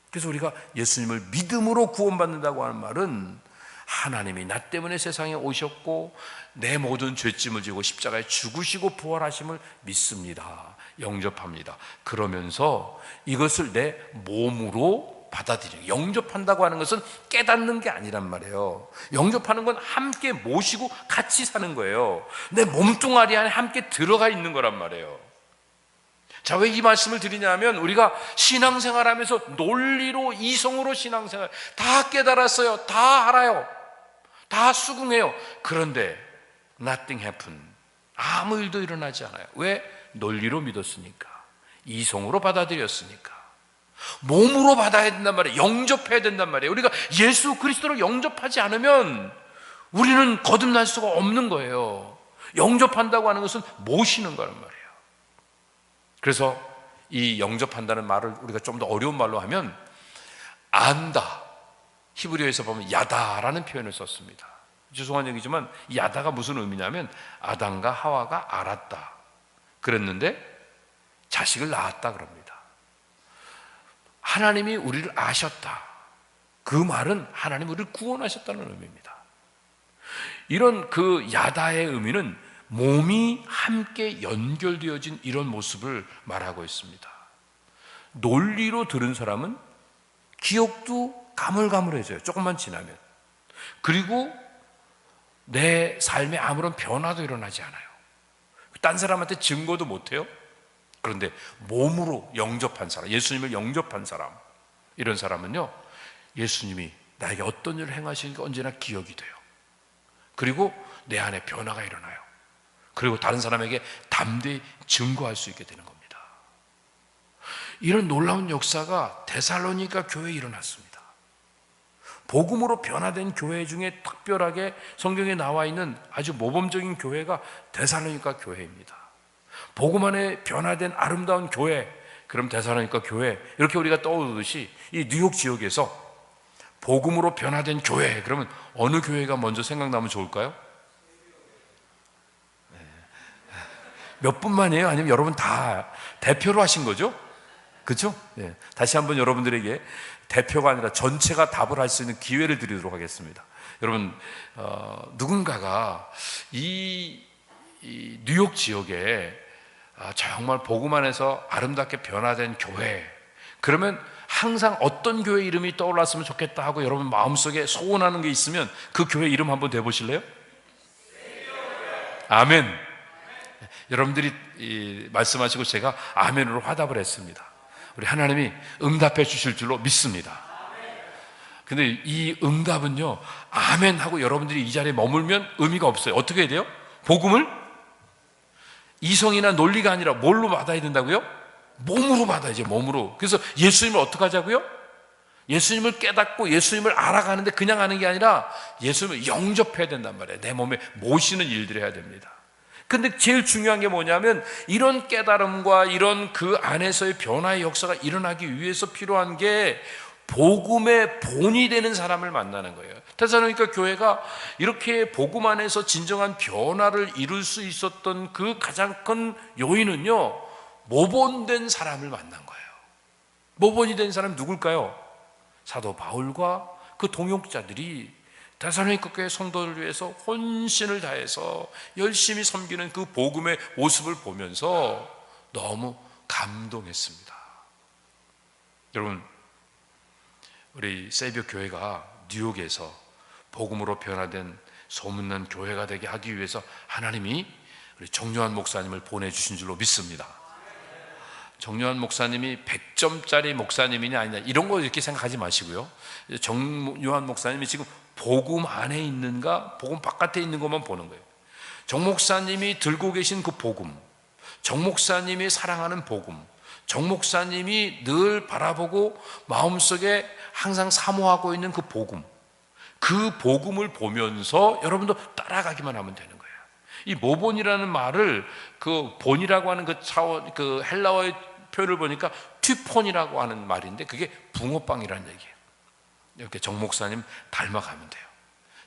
그래서 우리가 예수님을 믿음으로 구원받는다고 하는 말은 하나님이 나 때문에 세상에 오셨고 내 모든 죄짐을 지고 십자가에 죽으시고 부활하심을 믿습니다. 영접합니다. 그러면서 이것을 내 몸으로 받아들이는, 영접한다고 하는 것은 깨닫는 게 아니란 말이에요. 영접하는 건 함께 모시고 같이 사는 거예요. 내 몸뚱아리 안에 함께 들어가 있는 거란 말이에요. 자, 왜 이 말씀을 드리냐면, 우리가 신앙생활하면서 논리로, 이성으로 신앙생활 다 깨달았어요. 다 알아요. 다 수긍해요. 그런데 nothing happened. 아무 일도 일어나지 않아요. 왜? 논리로 믿었으니까, 이성으로 받아들였으니까. 몸으로 받아야 된단 말이에요. 영접해야 된단 말이에요. 우리가 예수 그리스도를 영접하지 않으면 우리는 거듭날 수가 없는 거예요. 영접한다고 하는 것은 모시는 거란 말이에요. 그래서 이 영접한다는 말을 우리가 좀 더 어려운 말로 하면 안다, 히브리어에서 보면 야다라는 표현을 썼습니다. 죄송한 얘기지만 야다가 무슨 의미냐면 아담과 하와가 알았다 그랬는데 자식을 낳았다 그럽니다. 하나님이 우리를 아셨다. 그 말은 하나님 우리를 구원하셨다는 의미입니다. 이런 그 야다의 의미는 몸이 함께 연결되어진 이런 모습을 말하고 있습니다. 논리로 들은 사람은 기억도 가물가물해져요. 조금만 지나면. 그리고 내 삶에 아무런 변화도 일어나지 않아요. 딴 사람한테 증거도 못해요. 그런데 몸으로 영접한 사람, 예수님을 영접한 사람, 이런 사람은요, 예수님이 나에게 어떤 일을 행하시니까 언제나 기억이 돼요. 그리고 내 안에 변화가 일어나요. 그리고 다른 사람에게 담대히 증거할 수 있게 되는 겁니다. 이런 놀라운 역사가 데살로니가 교회에 일어났습니다. 복음으로 변화된 교회 중에 특별하게 성경에 나와 있는 아주 모범적인 교회가 데살로니가 교회입니다. 복음 안에 변화된 아름다운 교회, 그럼 데살로니가 교회, 이렇게 우리가 떠오르듯이 이 뉴욕 지역에서 복음으로 변화된 교회, 그러면 어느 교회가 먼저 생각나면 좋을까요? 몇 분만이에요? 아니면 여러분 다 대표로 하신 거죠? 그렇죠? 네. 다시 한번 여러분들에게 대표가 아니라 전체가 답을 할 수 있는 기회를 드리도록 하겠습니다. 여러분, 누군가가 이 뉴욕 지역에 정말 복음 안에서 아름답게 변화된 교회, 그러면 항상 어떤 교회 이름이 떠올랐으면 좋겠다 하고 여러분 마음속에 소원하는 게 있으면 그 교회 이름 한번 대보실래요? 아멘. 여러분들이 말씀하시고 제가 아멘으로 화답을 했습니다. 우리 하나님이 응답해 주실 줄로 믿습니다. 근데 이 응답은요, 아멘 하고 여러분들이 이 자리에 머물면 의미가 없어요. 어떻게 해야 돼요? 복음을 이성이나 논리가 아니라 뭘로 받아야 된다고요? 몸으로 받아야죠. 몸으로. 그래서 예수님을 어떻게 하자고요? 예수님을 깨닫고 예수님을 알아가는데 그냥 하는 게 아니라 예수님을 영접해야 된단 말이에요. 내 몸에 모시는 일들을 해야 됩니다. 근데 제일 중요한 게 뭐냐면 이런 깨달음과 이런 그 안에서의 변화의 역사가 일어나기 위해서 필요한 게 복음의 본이 되는 사람을 만나는 거예요. 데살로니가 교회가 이렇게 복음 안에서 진정한 변화를 이룰 수 있었던 그 가장 큰 요인은요, 모본된 사람을 만난 거예요. 모본이 된 사람이 누굴까요? 사도 바울과 그 동역자들이 데살로니가 교회 성도를 위해서 혼신을 다해서 열심히 섬기는 그 복음의 모습을 보면서 너무 감동했습니다. 여러분, 우리 세이비어 교회가 뉴욕에서 복음으로 변화된 소문난 교회가 되게 하기 위해서 하나님이 우리 정요한 목사님을 보내주신 줄로 믿습니다. 정요한 목사님이 100점짜리 목사님이냐 아니냐 이런 거 이렇게 생각하지 마시고요. 정요한 목사님이 지금 복음 안에 있는가 복음 바깥에 있는 것만 보는 거예요. 정 목사님이 들고 계신 그 복음, 정 목사님이 사랑하는 복음, 정 목사님이 늘 바라보고 마음속에 항상 사모하고 있는 그 복음, 그 복음을 보면서 여러분도 따라가기만 하면 되는 거예요. 이 모본이라는 말을 그 본이라고 하는 그 차원, 그 헬라어의 표현을 보니까 튜폰이라고 하는 말인데 그게 붕어빵이라는 얘기예요. 이렇게 정 목사님 닮아가면 돼요.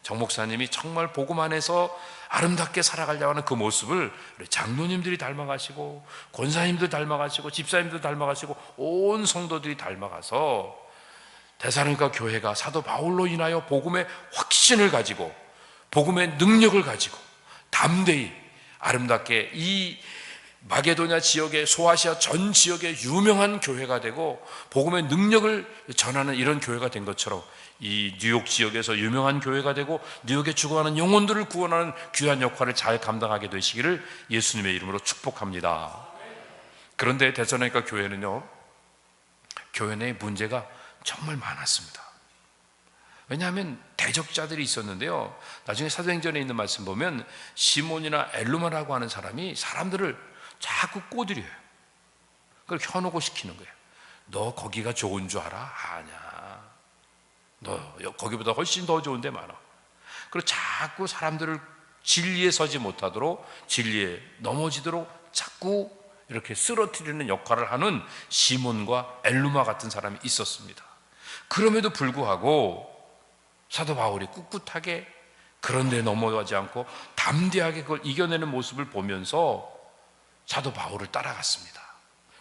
정 목사님이 정말 복음 안에서 아름답게 살아가려고 하는 그 모습을 우리 장로님들이 닮아가시고 권사님들 닮아가시고 집사님들 닮아가시고 온 성도들이 닮아가서 데살로니가 교회가 사도 바울로 인하여 복음의 확신을 가지고 복음의 능력을 가지고 담대히 아름답게 이 마게도냐 지역의 소아시아 전 지역의 유명한 교회가 되고 복음의 능력을 전하는 이런 교회가 된 것처럼 이 뉴욕 지역에서 유명한 교회가 되고 뉴욕에 죽어가는 영혼들을 구원하는 귀한 역할을 잘 감당하게 되시기를 예수님의 이름으로 축복합니다. 그런데 데살로니가 교회는요, 교회 내에 문제가 정말 많았습니다. 왜냐하면 대적자들이 있었는데요, 나중에 사도행전에 있는 말씀 보면 시몬이나 엘루마라고 하는 사람이 사람들을 자꾸 꼬드려요. 그걸 현혹을 시키는 거예요. 너 거기가 좋은 줄 알아? 아니야. 너 거기보다 훨씬 더 좋은 데 많아. 그리고 자꾸 사람들을 진리에 서지 못하도록, 진리에 넘어지도록 자꾸 이렇게 쓰러뜨리는 역할을 하는 시몬과 엘루마 같은 사람이 있었습니다. 그럼에도 불구하고 사도 바울이 꿋꿋하게 그런 데 넘어가지 않고 담대하게 그걸 이겨내는 모습을 보면서 사도 바울을 따라갔습니다.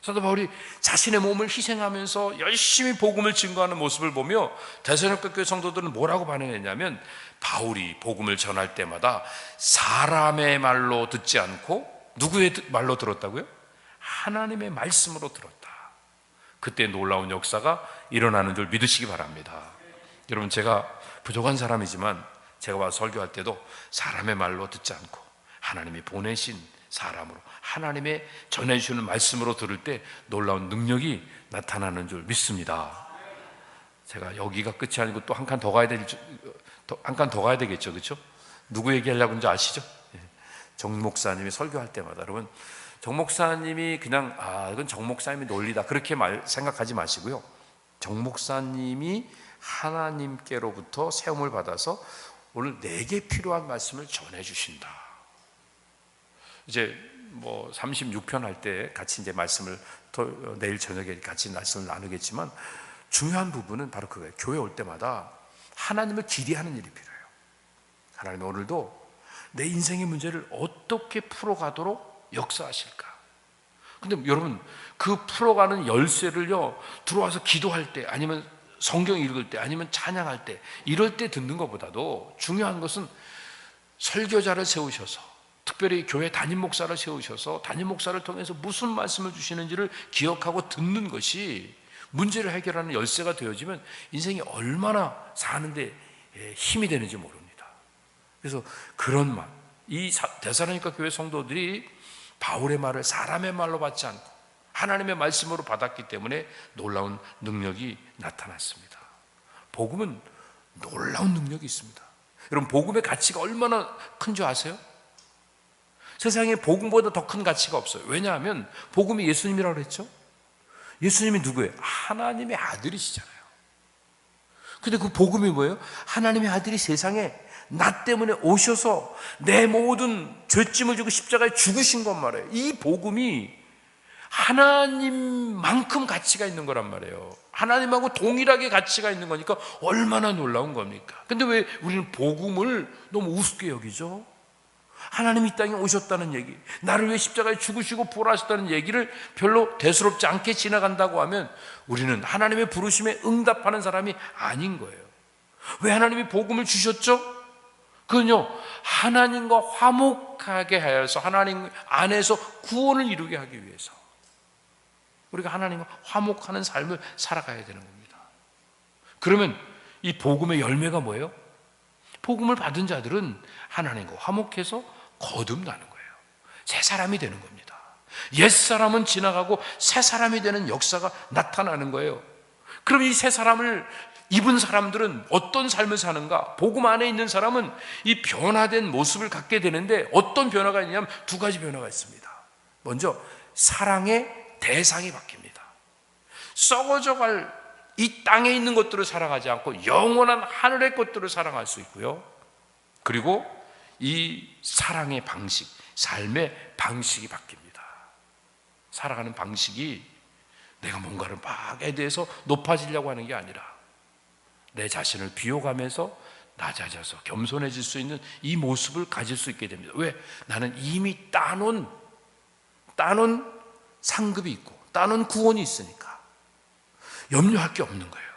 사도 바울이 자신의 몸을 희생하면서 열심히 복음을 증거하는 모습을 보며 데살로니가 교회 성도들은 뭐라고 반응했냐면, 바울이 복음을 전할 때마다 사람의 말로 듣지 않고 누구의 말로 들었다고요? 하나님의 말씀으로 들었다. 그때 놀라운 역사가 일어나는 줄 믿으시기 바랍니다. 여러분, 제가 부족한 사람이지만 제가 와서 설교할 때도 사람의 말로 듣지 않고 하나님이 보내신 사람으로, 하나님의 전해주시는 말씀으로 들을 때 놀라운 능력이 나타나는 줄 믿습니다. 제가 여기가 끝이 아니고 또 한 칸 더 가야 되겠죠, 그렇죠? 누구 얘기하려고 하는지 아시죠? 정 목사님이 설교할 때마다, 여러분, 정 목사님이 그냥 이건 정 목사님이 논리다 그렇게 생각하지 마시고요. 정 목사님이 하나님께로부터 세움을 받아서 오늘 내게 필요한 말씀을 전해 주신다. 이제 36편 할 때 같이 이제 말씀을 내일 저녁에 같이 말씀을 나누겠지만, 중요한 부분은 바로 그거예요. 교회 올 때마다 하나님을 기대하는 일이 필요해요. 하나님 오늘도 내 인생의 문제를 어떻게 풀어가도록 역사하실까? 근데 여러분, 그 풀어가는 열쇠를요, 들어와서 기도할 때, 아니면 성경 읽을 때, 아니면 찬양할 때, 이럴 때 듣는 것보다도 중요한 것은 설교자를 세우셔서, 특별히 교회 담임 목사를 세우셔서 담임 목사를 통해서 무슨 말씀을 주시는지를 기억하고 듣는 것이 문제를 해결하는 열쇠가 되어지면 인생이 얼마나 사는데 힘이 되는지 모릅니다. 그래서 그런 말, 이 데살로니가 교회 성도들이 바울의 말을 사람의 말로 받지 않고 하나님의 말씀으로 받았기 때문에 놀라운 능력이 나타났습니다. 복음은 놀라운 능력이 있습니다. 여러분, 복음의 가치가 얼마나 큰 줄 아세요? 세상에 복음보다 더 큰 가치가 없어요. 왜냐하면 복음이 예수님이라고 그랬죠? 예수님이 누구예요? 하나님의 아들이시잖아요. 근데 그 복음이 뭐예요? 하나님의 아들이 세상에 나 때문에 오셔서 내 모든 죄짐을 지고 십자가에 죽으신 것 말이에요. 이 복음이 하나님만큼 가치가 있는 거란 말이에요. 하나님하고 동일하게 가치가 있는 거니까 얼마나 놀라운 겁니까? 근데 왜 우리는 복음을 너무 우습게 여기죠? 하나님이 이 땅에 오셨다는 얘기, 나를 위해 십자가에 죽으시고 부활하셨다는 얘기를 별로 대수롭지 않게 지나간다고 하면 우리는 하나님의 부르심에 응답하는 사람이 아닌 거예요. 왜 하나님이 복음을 주셨죠? 그건요, 하나님과 화목하게 하여서 하나님 안에서 구원을 이루게 하기 위해서 우리가 하나님과 화목하는 삶을 살아가야 되는 겁니다. 그러면 이 복음의 열매가 뭐예요? 복음을 받은 자들은 하나님과 화목해서 거듭나는 거예요. 새 사람이 되는 겁니다. 옛사람은 지나가고 새 사람이 되는 역사가 나타나는 거예요. 그럼 이 새 사람을 입은 사람들은 어떤 삶을 사는가? 복음 안에 있는 사람은 이 변화된 모습을 갖게 되는데, 어떤 변화가 있냐면 두 가지 변화가 있습니다. 먼저 사랑의 대상이 바뀝니다. 썩어져갈 이 땅에 있는 것들을 살아가지 않고 영원한 하늘의 것들을 살아갈 수 있고요. 그리고 이 사랑의 방식, 삶의 방식이 바뀝니다. 살아가는 방식이 내가 뭔가를 막에 대해서 높아지려고 하는 게 아니라 내 자신을 비워가면서 낮아져서 겸손해질 수 있는 이 모습을 가질 수 있게 됩니다. 왜? 나는 이미 따놓은 상급이 있고 따놓은 구원이 있으니까 염려할 게 없는 거예요.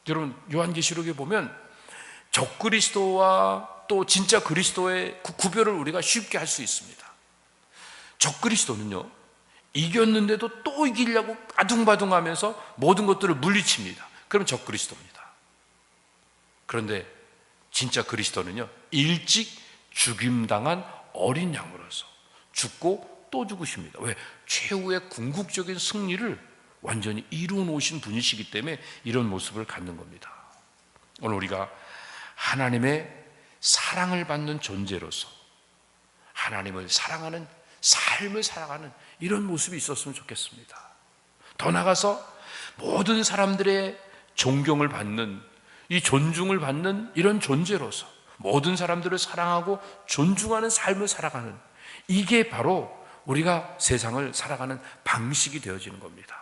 여러분, 요한계시록에 보면 적그리스도와 또 진짜 그리스도의 구별을 우리가 쉽게 할 수 있습니다. 적그리스도는요, 이겼는데도 또 이기려고 아둥바둥하면서 모든 것들을 물리칩니다. 그럼 적그리스도입니다. 그런데 진짜 그리스도는요, 일찍 죽임당한 어린 양으로서 죽고 또 죽으십니다. 왜? 최후의 궁극적인 승리를 완전히 이루어 놓으신 분이시기 때문에 이런 모습을 갖는 겁니다. 오늘 우리가 하나님의 사랑을 받는 존재로서 하나님을 사랑하는 삶을 살아가는 이런 모습이 있었으면 좋겠습니다. 더 나아가서 모든 사람들의 존경을 받는, 이 존중을 받는 이런 존재로서 모든 사람들을 사랑하고 존중하는 삶을 살아가는, 이게 바로 우리가 세상을 살아가는 방식이 되어지는 겁니다.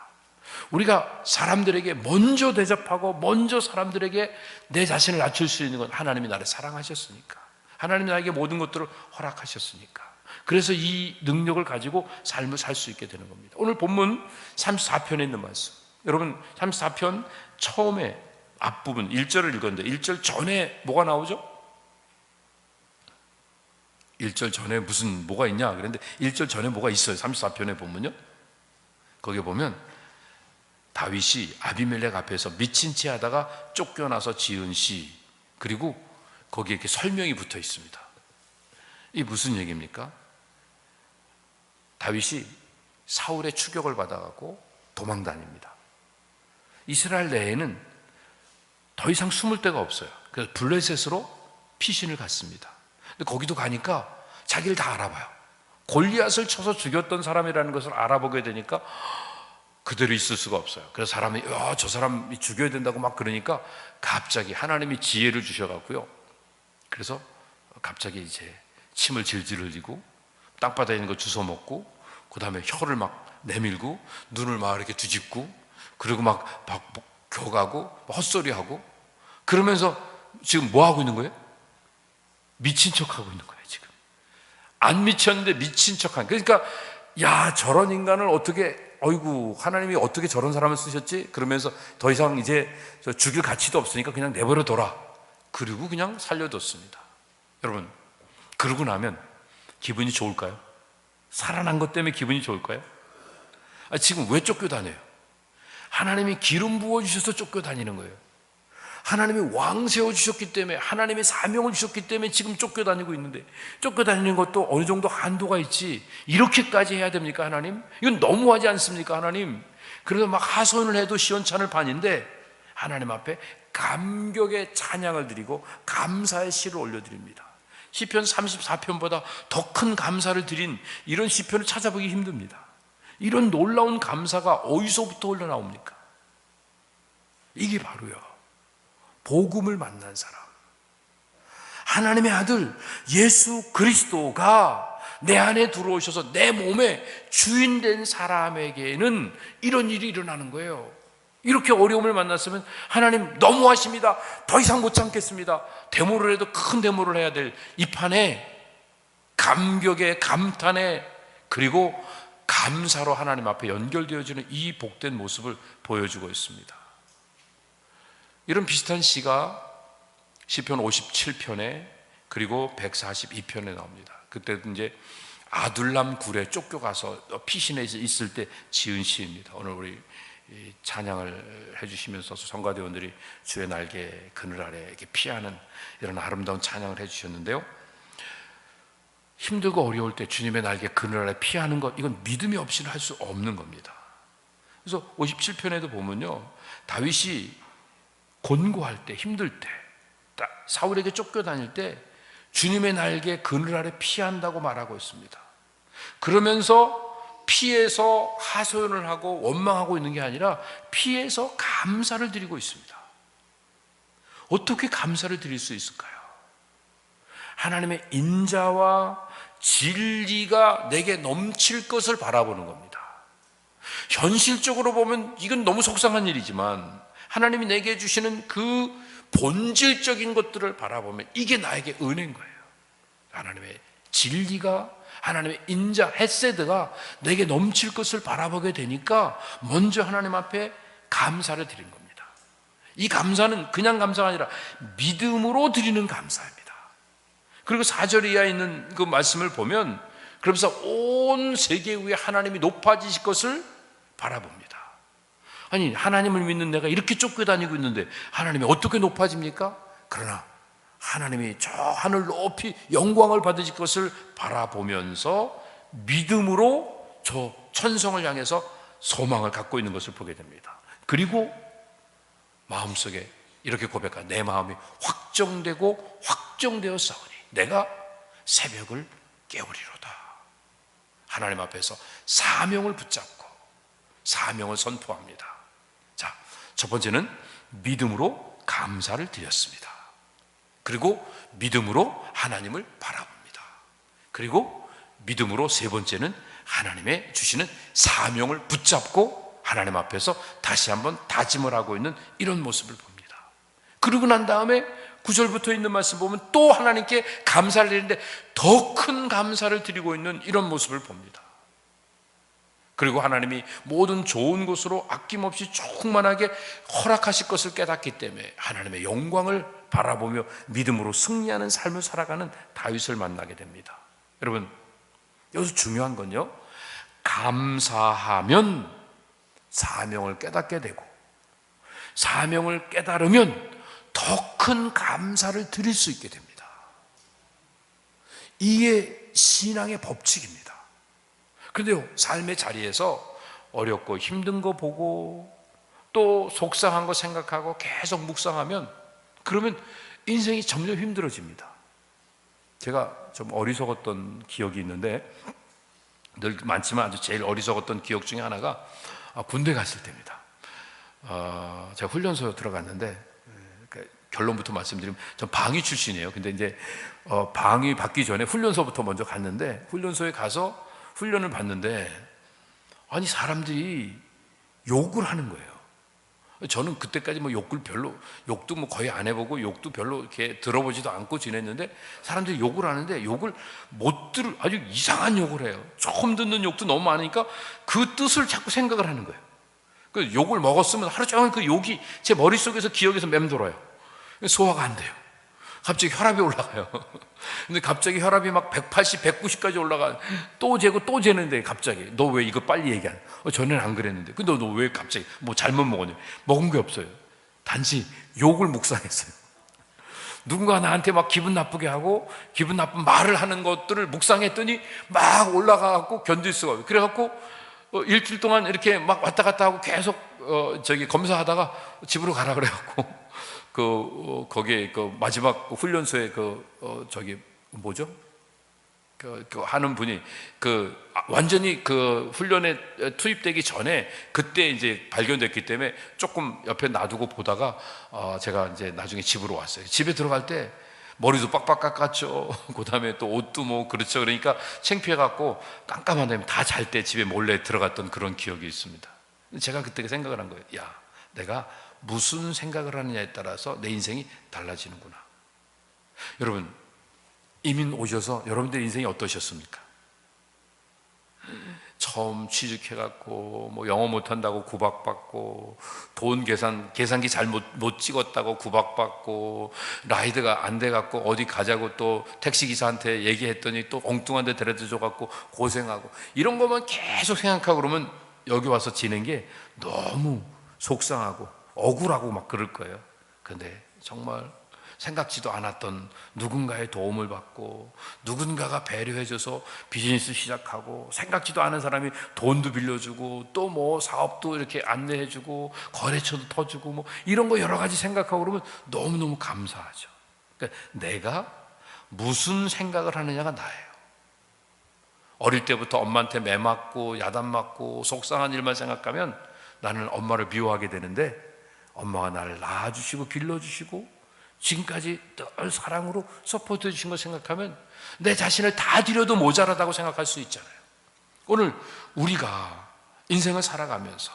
우리가 사람들에게 먼저 대접하고 먼저 사람들에게 내 자신을 낮출 수 있는 건 하나님이 나를 사랑하셨으니까, 하나님이 나에게 모든 것들을 허락하셨으니까. 그래서 이 능력을 가지고 삶을 살 수 있게 되는 겁니다. 오늘 본문 34편에 있는 말씀, 여러분 34편 처음에 앞부분 1절을 읽었는데 1절 전에 뭐가 나오죠? 1절 전에 뭐가 있냐 그랬는데 1절 전에 뭐가 있어요. 34편에 보면요, 거기에 보면 다윗이 아비멜렉 앞에서 미친 채 하다가 쫓겨나서 지은 시, 그리고 거기에 이렇게 설명이 붙어 있습니다. 이게 무슨 얘기입니까? 다윗이 사울의 추격을 받아가고 도망 다닙니다. 이스라엘 내에는 더 이상 숨을 데가 없어요. 그래서 블레셋으로 피신을 갔습니다. 근데 거기도 가니까 자기를 다 알아봐요. 골리앗을 쳐서 죽였던 사람이라는 것을 알아보게 되니까 그대로 있을 수가 없어요. 그래서 사람이 저 사람이 죽여야 된다고 막 그러니까 갑자기 하나님이 지혜를 주셔갖고요, 그래서 갑자기 이제 침을 질질 흘리고 땅바닥에 있는 거 주워 먹고, 그 다음에 혀를 막 내밀고 눈을 막 이렇게 뒤집고, 그리고 막 겨가고 헛소리하고, 그러면서 지금 뭐 하고 있는 거예요? 미친 척하고 있는 거예요. 지금 안 미쳤는데 미친 척한. 그러니까 야, 저런 인간을 어떻게, 어이구, 하나님이 어떻게 저런 사람을 쓰셨지? 그러면서 더 이상 이제 죽일 가치도 없으니까 그냥 내버려 둬라. 그리고 그냥 살려뒀습니다. 여러분, 그러고 나면 기분이 좋을까요? 살아난 것 때문에 기분이 좋을까요? 지금 왜 쫓겨다녀요? 하나님이 기름 부어주셔서 쫓겨다니는 거예요. 하나님이 왕 세워주셨기 때문에, 하나님의 사명을 주셨기 때문에 지금 쫓겨다니고 있는데, 쫓겨다니는 것도 어느 정도 한도가 있지 이렇게까지 해야 됩니까? 하나님, 이건 너무하지 않습니까? 하나님, 그래서 막 하소연을 해도 시원찮을 판인데 하나님 앞에 감격의 찬양을 드리고 감사의 시를 올려드립니다. 시편 34편보다 더 큰 감사를 드린 이런 시편을 찾아보기 힘듭니다. 이런 놀라운 감사가 어디서부터 흘러나옵니까? 이게 바로요, 복음을 만난 사람, 하나님의 아들 예수 그리스도가 내 안에 들어오셔서 내 몸의 주인 된 사람에게는 이런 일이 일어나는 거예요. 이렇게 어려움을 만났으면 하나님 너무하십니다, 더 이상 못 참겠습니다, 데모를 해도 큰 데모를 해야 될 이 판에 감격에, 감탄에, 그리고 감사로 하나님 앞에 연결되어지는 이 복된 모습을 보여주고 있습니다. 이런 비슷한 시가 시편 57편에 그리고 142편에 나옵니다. 그때도 이제 아둘람 굴에 쫓겨가서 피신해 있을 때 지은 시입니다. 오늘 우리 찬양을 해주시면서 성가대원들이 주의 날개 그늘 아래 이렇게 피하는 이런 아름다운 찬양을 해주셨는데요, 힘들고 어려울 때 주님의 날개 그늘 아래 피하는 것, 이건 믿음이 없이는 할 수 없는 겁니다. 그래서 57편에도 보면요, 다윗이 곤고할 때, 힘들 때, 사울에게 쫓겨다닐 때 주님의 날개 그늘 아래 피한다고 말하고 있습니다. 그러면서 피해서 하소연을 하고 원망하고 있는 게 아니라 피해서 감사를 드리고 있습니다. 어떻게 감사를 드릴 수 있을까요? 하나님의 인자와 진리가 내게 넘칠 것을 바라보는 겁니다. 현실적으로 보면 이건 너무 속상한 일이지만 하나님이 내게 주시는 그 본질적인 것들을 바라보면 이게 나에게 은혜인 거예요. 하나님의 진리가, 하나님의 인자, 헤세드가 내게 넘칠 것을 바라보게 되니까 먼저 하나님 앞에 감사를 드린 겁니다. 이 감사는 그냥 감사가 아니라 믿음으로 드리는 감사입니다. 그리고 4절 이하에 있는 그 말씀을 보면, 그러면서 온 세계 위에 하나님이 높아지실 것을 바라봅니다. 아니, 하나님을 믿는 내가 이렇게 쫓겨다니고 있는데 하나님이 어떻게 높아집니까? 그러나 하나님이 저 하늘 높이 영광을 받으실 것을 바라보면서 믿음으로 저 천성을 향해서 소망을 갖고 있는 것을 보게 됩니다. 그리고 마음속에 이렇게 고백한, 내 마음이 확정되고 확정되어 싸우니 내가 새벽을 깨우리로다. 하나님 앞에서 사명을 붙잡고 사명을 선포합니다. 자, 첫 번째는 믿음으로 감사를 드렸습니다. 그리고 믿음으로 하나님을 바라봅니다. 그리고 믿음으로 세 번째는 하나님의 주시는 사명을 붙잡고 하나님 앞에서 다시 한번 다짐을 하고 있는 이런 모습을 봅니다. 그러고 난 다음에 9절부터 있는 말씀 보면 또 하나님께 감사를 드리는데 더 큰 감사를 드리고 있는 이런 모습을 봅니다. 그리고 하나님이 모든 좋은 것으로 아낌없이 충만하게 허락하실 것을 깨닫기 때문에 하나님의 영광을 바라보며 믿음으로 승리하는 삶을 살아가는 다윗을 만나게 됩니다. 여러분, 여기서 중요한 건요, 감사하면 사명을 깨닫게 되고 사명을 깨달으면 더 큰 감사를 드릴 수 있게 됩니다. 이게 신앙의 법칙입니다. 그런데요, 삶의 자리에서 어렵고 힘든 거 보고 또 속상한 거 생각하고 계속 묵상하면 그러면 인생이 점점 힘들어집니다. 제가 좀 어리석었던 기억이 있는데, 늘 많지만 아주 제일 어리석었던 기억 중에 하나가 군대 갔을 때입니다. 제가 훈련소에 들어갔는데, 결론부터 말씀드리면 전 방위 출신이에요. 근데 이제 방위 받기 전에 훈련소부터 먼저 갔는데, 훈련소에 가서 훈련을 받는데 아니 사람들이 욕을 하는 거예요. 저는 그때까지 뭐 욕도 뭐 거의 안 해보고 욕도 별로 이렇게 들어보지도 않고 지냈는데 사람들이 욕을 하는데 욕을 못 아주 이상한 욕을 해요. 처음 듣는 욕도 너무 많으니까 그 뜻을 자꾸 생각을 하는 거예요. 그 욕을 먹었으면 하루 종일 그 욕이 제 머릿속에서 기억에서 맴돌아요. 소화가 안 돼요. 갑자기 혈압이 올라가요. 근데 갑자기 혈압이 막 180, 190까지 올라가. 또 재고 또 재는데 갑자기 너 왜 이거 빨리 얘기 안 해? 전에는 안 그랬는데. 근데 너 왜 갑자기 뭐 잘못 먹었냐? 먹은 게 없어요. 단지 욕을 묵상했어요. 누군가 나한테 막 기분 나쁘게 하고 기분 나쁜 말을 하는 것들을 묵상했더니 막 올라가갖고 견딜 수가 없어요. 그래갖고 일주일 동안 이렇게 막 왔다 갔다 하고 계속 검사하다가 집으로 가라 그래갖고 거기에 마지막 훈련소에 뭐죠? 하는 분이 완전히 훈련에 투입되기 전에 그때 이제 발견됐기 때문에 조금 옆에 놔두고 보다가 제가 이제 나중에 집으로 왔어요. 집에 들어갈 때 머리도 빡빡 깎았죠. 그 다음에 또 옷도 뭐 그렇죠. 그러니까 창피해갖고 깜깜한 다음에 다 잘 때 집에 몰래 들어갔던 그런 기억이 있습니다. 제가 그때 생각을 한 거예요. 야, 내가 무슨 생각을 하느냐에 따라서 내 인생이 달라지는구나. 여러분, 이민 오셔서 여러분들 인생이 어떠셨습니까? 처음 취직해갖고 뭐 영어 못한다고 구박받고 돈 계산기 잘못 찍었다고 구박받고 라이드가 안 돼갖고 어디 가자고 또 택시기사한테 얘기했더니 또 엉뚱한 데 데려다줘갖고 고생하고 이런 것만 계속 생각하고 그러면 여기 와서 지낸 게 너무 속상하고 억울하고 막 그럴 거예요. 근데 정말 생각지도 않았던 누군가의 도움을 받고 누군가가 배려해줘서 비즈니스 시작하고 생각지도 않은 사람이 돈도 빌려주고 또 뭐 사업도 이렇게 안내해주고 거래처도 터주고 뭐 이런 거 여러 가지 생각하고 그러면 너무너무 감사하죠. 그러니까 내가 무슨 생각을 하느냐가 나예요. 어릴 때부터 엄마한테 매 맞고 야단 맞고 속상한 일만 생각하면 나는 엄마를 미워하게 되는데 엄마가 나를 낳아주시고 길러주시고 지금까지 늘 사랑으로 서포트해 주신 걸 생각하면 내 자신을 다 드려도 모자라다고 생각할 수 있잖아요. 오늘 우리가 인생을 살아가면서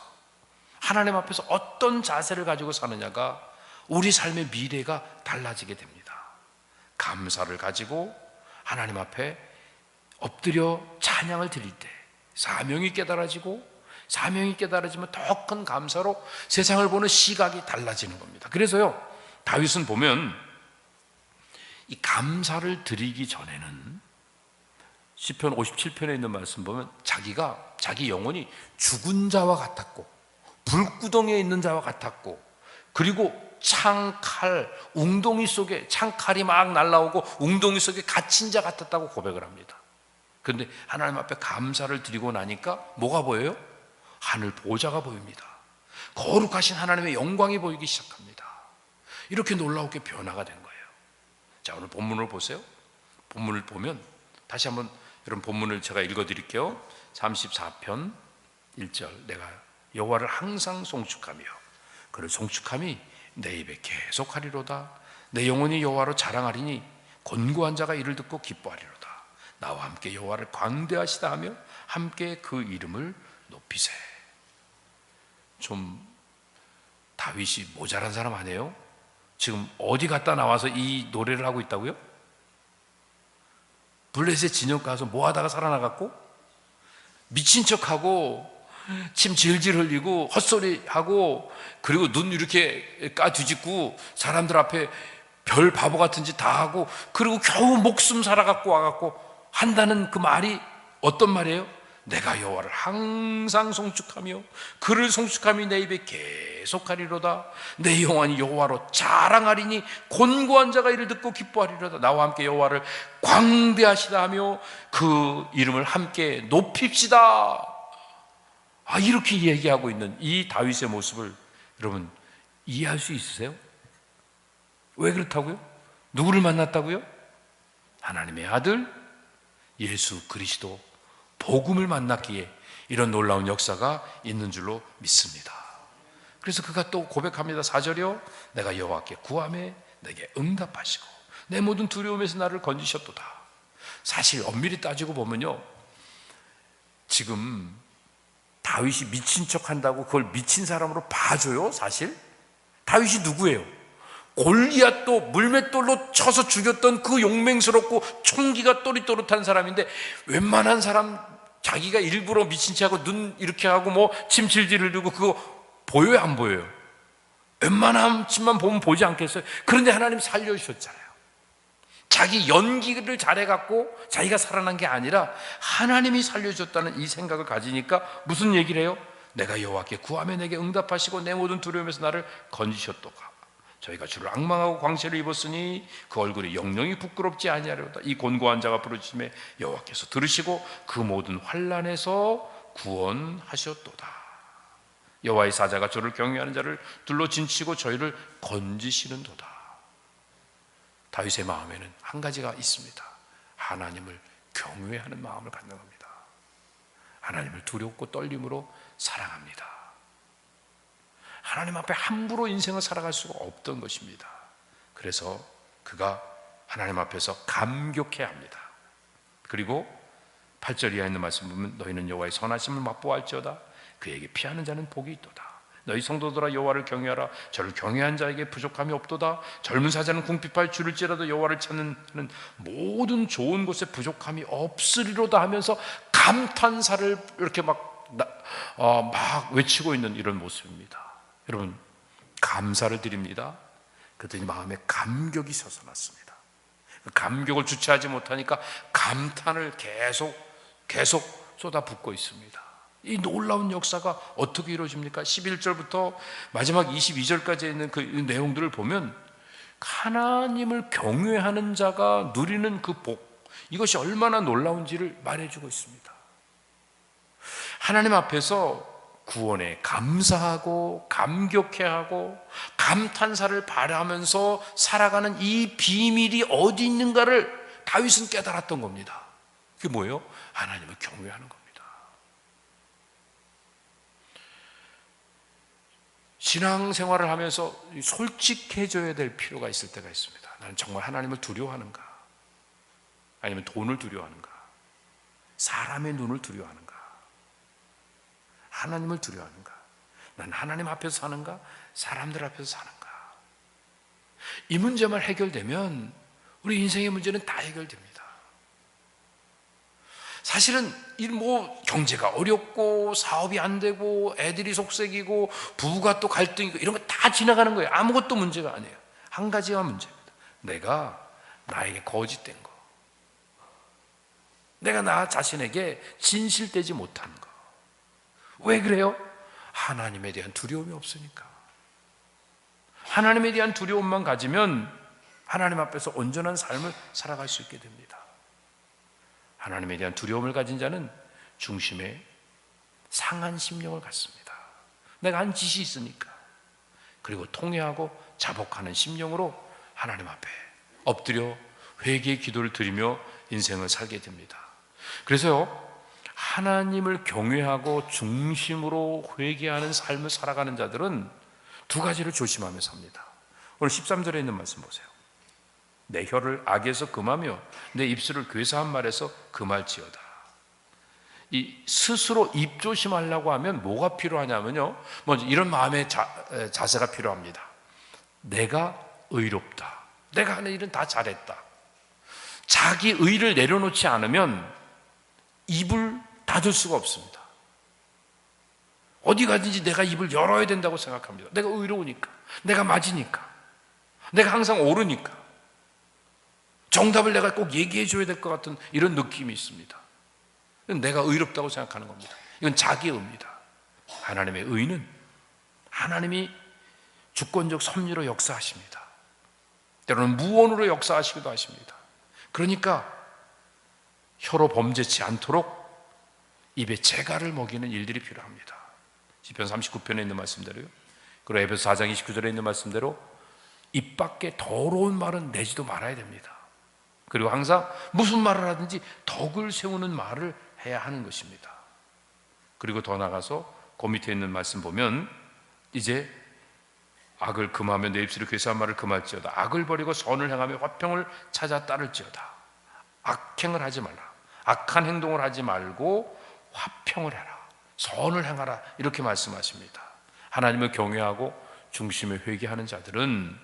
하나님 앞에서 어떤 자세를 가지고 사느냐가 우리 삶의 미래가 달라지게 됩니다. 감사를 가지고 하나님 앞에 엎드려 찬양을 드릴 때 사명이 깨달아지고 사명이 깨달아지면 더 큰 감사로 세상을 보는 시각이 달라지는 겁니다. 그래서요, 다윗은 보면 이 감사를 드리기 전에는 시편 57편에 있는 말씀 보면 자기 영혼이 죽은 자와 같았고 불구덩이에 있는 자와 같았고 그리고 창칼 웅덩이 속에 창칼이 막 날라오고 웅덩이 속에 갇힌 자 같았다고 고백을 합니다. 그런데 하나님 앞에 감사를 드리고 나니까 뭐가 보여요? 하늘 보좌가 보입니다. 거룩하신 하나님의 영광이 보이기 시작합니다. 이렇게 놀라우게 변화가 된 거예요. 자, 오늘 본문을 보세요. 본문을 보면 다시 한번 여러분 본문을 제가 읽어드릴게요. 34편 1절 내가 여호와를 항상 송축하며 그를 송축함이 내 입에 계속하리로다. 내 영혼이 여호와로 자랑하리니 곤고한 자가 이를 듣고 기뻐하리로다. 나와 함께 여호와를 광대하시다 하며 함께 그 이름을 높이세. 좀 다윗이 모자란 사람 아니에요? 지금 어디 갔다 나와서 이 노래를 하고 있다고요? 블레셋 진영 가서 뭐 하다가 살아나갔고 미친 척하고 침 질질 흘리고 헛소리하고 그리고 눈 이렇게 까뒤집고 사람들 앞에 별 바보 같은 짓 다 하고 그리고 겨우 목숨 살아갖고 와갖고 한다는 그 말이 어떤 말이에요? 내가 여호와를 항상 송축하며 그를 송축함이 내 입에 계속하리로다. 내 영혼이 여호와로 자랑하리니 곤고한 자가 이를 듣고 기뻐하리로다. 나와 함께 여호와를 광대하시다 하며 그 이름을 함께 높입시다. 이렇게 얘기하고 있는 이 다윗의 모습을 여러분 이해할 수 있으세요? 왜 그렇다고요? 누구를 만났다고요? 하나님의 아들 예수 그리스도 복음을 만났기에 이런 놀라운 역사가 있는 줄로 믿습니다. 그래서 그가 또 고백합니다. 4절이요 내가 여호와께 구하매 내게 응답하시고 내 모든 두려움에서 나를 건지셨도다. 사실 엄밀히 따지고 보면요, 지금 다윗이 미친 척 한다고 그걸 미친 사람으로 봐줘요? 사실 다윗이 누구예요? 골리앗도 물맷돌로 쳐서 죽였던 그 용맹스럽고 총기가 또릿또릿한 사람인데 웬만한 사람 자기가 일부러 미친 척하고 눈 이렇게 하고 뭐 침질질 흘리고 그거 보여요 안 보여요? 웬만함만 보면 보지 않겠어요? 그런데 하나님 살려주셨잖아요. 자기 연기를 잘해갖고 자기가 살아난 게 아니라 하나님이 살려주셨다는 이 생각을 가지니까 무슨 얘기를 해요? 내가 여호와께 구하며 내게 응답하시고 내 모든 두려움에서 나를 건지셨도다. 저희가 주를 앙망하고 광채를 입었으니 그 얼굴이 영영이 부끄럽지 아니하리로다. 이 곤고한 자가 부르짖음에 여호와께서 들으시고 그 모든 환난에서 구원하셨도다. 여호와의 사자가 저를 경외하는 자를 둘러 진치고 저희를 건지시는도다. 다윗의 마음에는 한 가지가 있습니다. 하나님을 경외하는 마음을 갖는 겁니다. 하나님을 두렵고 떨림으로 사랑합니다. 하나님 앞에 함부로 인생을 살아갈 수가 없던 것입니다. 그래서 그가 하나님 앞에서 감격해야 합니다. 그리고 8절 이하에 있는 말씀 보면 너희는 여호와의 선하심을 맛보아할지어다. 그에게 피하는 자는 복이 있도다. 너희 성도들아 여호와를 경외하라. 저를 경외한 자에게 부족함이 없도다. 젊은 사자는 궁핍하여 줄을지라도 여호와를 찾는 모든 좋은 곳에 부족함이 없으리로다 하면서 감탄사를 이렇게 막 외치고 있는 이런 모습입니다. 여러분 감사를 드립니다. 그랬더니 마음에 감격이 솟아났습니다. 감격을 주체하지 못하니까 감탄을 계속 쏟아붓고 있습니다. 이 놀라운 역사가 어떻게 이루어집니까? 11절부터 마지막 22절까지 있는 그 내용들을 보면 하나님을 경외하는 자가 누리는 그 복, 이것이 얼마나 놀라운지를 말해주고 있습니다. 하나님 앞에서 구원에 감사하고 감격해하고 감탄사를 발하면서 살아가는 이 비밀이 어디 있는가를 다윗은 깨달았던 겁니다. 그게 뭐예요? 하나님을 경외하는 겁니다. 신앙생활을 하면서 솔직해져야 될 필요가 있을 때가 있습니다. 나는 정말 하나님을 두려워하는가? 아니면 돈을 두려워하는가? 사람의 눈을 두려워하는가? 하나님을 두려워하는가? 난 하나님 앞에서 사는가? 사람들 앞에서 사는가? 이 문제만 해결되면 우리 인생의 문제는 다 해결됩니다. 사실은 경제가 어렵고 사업이 안 되고 애들이 속색이고 부부가 또 갈등이고 이런 거 다 지나가는 거예요. 아무것도 문제가 아니에요. 한 가지가 문제입니다. 내가 나에게 거짓된 거, 내가 나 자신에게 진실되지 못한 거. 왜 그래요? 하나님에 대한 두려움이 없으니까. 하나님에 대한 두려움만 가지면 하나님 앞에서 온전한 삶을 살아갈 수 있게 됩니다. 하나님에 대한 두려움을 가진 자는 중심에 상한 심령을 갖습니다. 내가 한 짓이 있으니까. 그리고 통회하고 자복하는 심령으로 하나님 앞에 엎드려 회개의 기도를 드리며 인생을 살게 됩니다. 그래서요, 하나님을 경외하고 중심으로 회개하는 삶을 살아가는 자들은 두 가지를 조심하며 삽니다. 오늘 13절에 있는 말씀 보세요. 내 혀를 악에서 금하며 내 입술을 괴사한 말에서 금할지어다. 이 스스로 입 조심하려고 하면 뭐가 필요하냐면요, 먼저 이런 마음의 자세가 필요합니다. 내가 의롭다. 내가 하는 일은 다 잘했다. 자기 의를 내려놓지 않으면 입을 닫을 수가 없습니다. 어디 가든지 내가 입을 열어야 된다고 생각합니다. 내가 의로우니까, 내가 맞으니까, 내가 항상 옳으니까, 정답을 내가 꼭 얘기해 줘야 될 것 같은 이런 느낌이 있습니다. 내가 의롭다고 생각하는 겁니다. 이건 자기 의입니다. 하나님의 의는 하나님이 주권적 섭리로 역사하십니다. 때로는 무언으로 역사하시기도 하십니다. 그러니까 혀로 범죄치 않도록 입에 재갈을 먹이는 일들이 필요합니다. 시편 39편에 있는 말씀대로요. 그리고 에베소 4장 29절에 있는 말씀대로 입 밖에 더러운 말은 내지도 말아야 됩니다. 그리고 항상 무슨 말을 하든지 덕을 세우는 말을 해야 하는 것입니다. 그리고 더 나가서 그 밑에 있는 말씀 보면 이제 악을 금하며 내 입술이 괴수한 말을 금할지어다. 악을 버리고 선을 행하며 화평을 찾아 따를지어다. 악행을 하지 말라. 악한 행동을 하지 말고 화평을 해라. 선을 행하라. 이렇게 말씀하십니다. 하나님을 경외하고 중심에 회개하는 자들은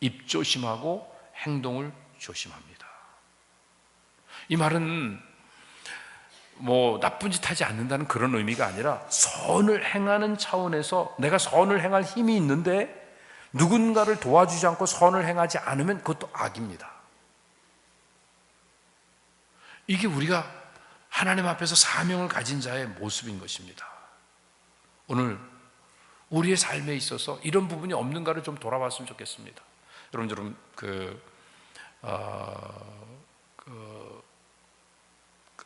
입 조심하고 행동을 조심합니다. 이 말은 뭐 나쁜 짓 하지 않는다는 그런 의미가 아니라 선을 행하는 차원에서 내가 선을 행할 힘이 있는데 누군가를 도와주지 않고 선을 행하지 않으면 그것도 악입니다. 이게 우리가 하나님 앞에서 사명을 가진 자의 모습인 것입니다. 오늘 우리의 삶에 있어서 이런 부분이 없는가를 좀 돌아봤으면 좋겠습니다. 여러분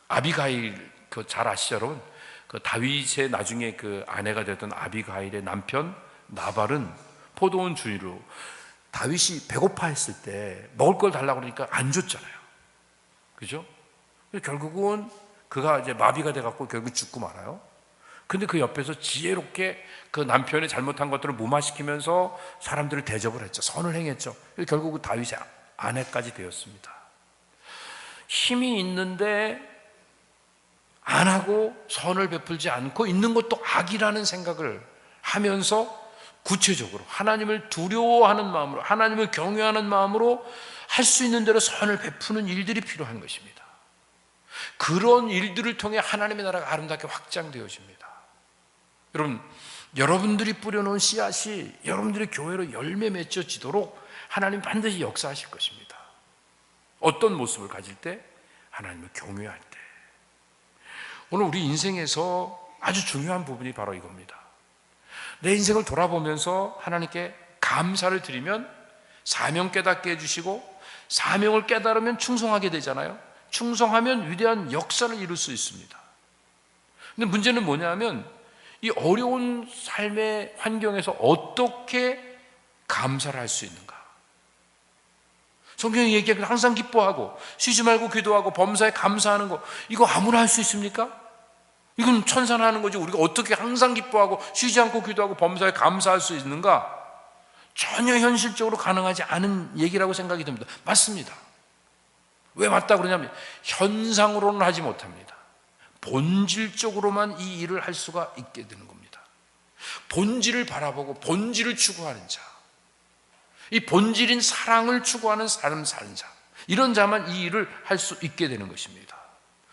아비가일 잘 아시죠, 여러분? 다윗의 나중에 아내가 되었던 아비가일의 남편 나발은 포도원 주인으로 다윗이 배고파했을 때 먹을 걸 달라고 그러니까 안 줬잖아요. 그죠? 결국은 그가 이제 마비가 돼갖고 결국 죽고 말아요. 근데 그 옆에서 지혜롭게 그 남편의 잘못한 것들을 무마시키면서 사람들을 대접을 했죠. 선을 행했죠. 결국 다윗의 아내까지 되었습니다. 힘이 있는데 안 하고 선을 베풀지 않고 있는 것도 악이라는 생각을 하면서 구체적으로 하나님을 두려워하는 마음으로, 하나님을 경외하는 마음으로 할 수 있는 대로 선을 베푸는 일들이 필요한 것입니다. 그런 일들을 통해 하나님의 나라가 아름답게 확장되어집니다. 여러분, 여러분들이 뿌려놓은 씨앗이 여러분들의 교회로 열매 맺혀지도록 하나님 반드시 역사하실 것입니다. 어떤 모습을 가질 때? 하나님을 경외할 때. 오늘 우리 인생에서 아주 중요한 부분이 바로 이겁니다. 내 인생을 돌아보면서 하나님께 감사를 드리면 사명 깨닫게 해주시고, 사명을 깨달으면 충성하게 되잖아요. 충성하면 위대한 역사를 이룰 수 있습니다. 근데 문제는 뭐냐면 이 어려운 삶의 환경에서 어떻게 감사를 할 수 있는가? 성경이 얘기하기를 항상 기뻐하고 쉬지 말고 기도하고 범사에 감사하는 거, 이거 아무나 할 수 있습니까? 이건 천사나 하는 거지. 우리가 어떻게 항상 기뻐하고 쉬지 않고 기도하고 범사에 감사할 수 있는가? 전혀 현실적으로 가능하지 않은 얘기라고 생각이 듭니다. 맞습니다. 왜 맞다고 그러냐면 현상으로는 하지 못합니다. 본질적으로만 이 일을 할 수가 있게 되는 겁니다. 본질을 바라보고 본질을 추구하는 자, 이 본질인 사랑을 추구하는 삶 사는 자, 이런 자만 이 일을 할 수 있게 되는 것입니다.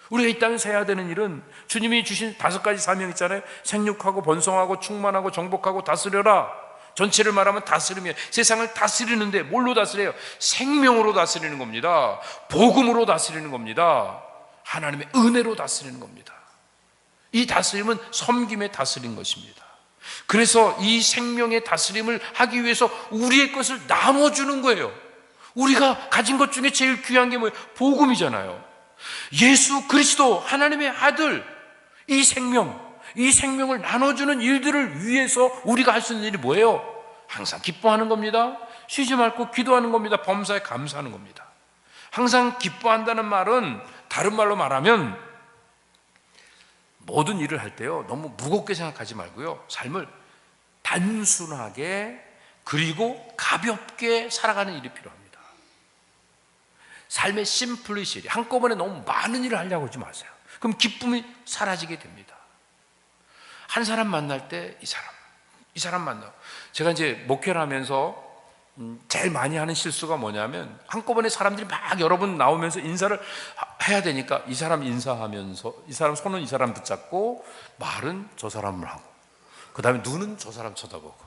우리가 이 땅에서 해야 되는 일은 주님이 주신 5가지 사명 있잖아요. 생육하고 번성하고 충만하고 정복하고 다스려라. 전체를 말하면 다스리며 세상을 다스리는데 뭘로 다스려요? 생명으로 다스리는 겁니다. 복음으로 다스리는 겁니다. 하나님의 은혜로 다스리는 겁니다. 이 다스림은 섬김에 다스린 것입니다. 그래서 이 생명의 다스림을 하기 위해서 우리의 것을 나눠주는 거예요. 우리가 가진 것 중에 제일 귀한 게 뭐예요? 복음이잖아요. 예수 그리스도 하나님의 아들, 이 생명을 나눠주는 일들을 위해서 우리가 할 수 있는 일이 뭐예요? 항상 기뻐하는 겁니다. 쉬지 말고 기도하는 겁니다. 범사에 감사하는 겁니다. 항상 기뻐한다는 말은 다른 말로 말하면 모든 일을 할 때요, 너무 무겁게 생각하지 말고요, 삶을 단순하게 그리고 가볍게 살아가는 일이 필요합니다. 삶의 심플리시티, 한꺼번에 너무 많은 일을 하려고 하지 마세요. 그럼 기쁨이 사라지게 됩니다. 한 사람 만날 때 이 사람 만나고, 제가 이제 목회를 하면서 제일 많이 하는 실수가 뭐냐면 한꺼번에 사람들이 막 여러 분 나오면서 인사를 해야 되니까 이 사람 인사하면서 이 사람 손은 이 사람 붙잡고 말은 저 사람을 하고 그 다음에 눈은 저 사람 쳐다보고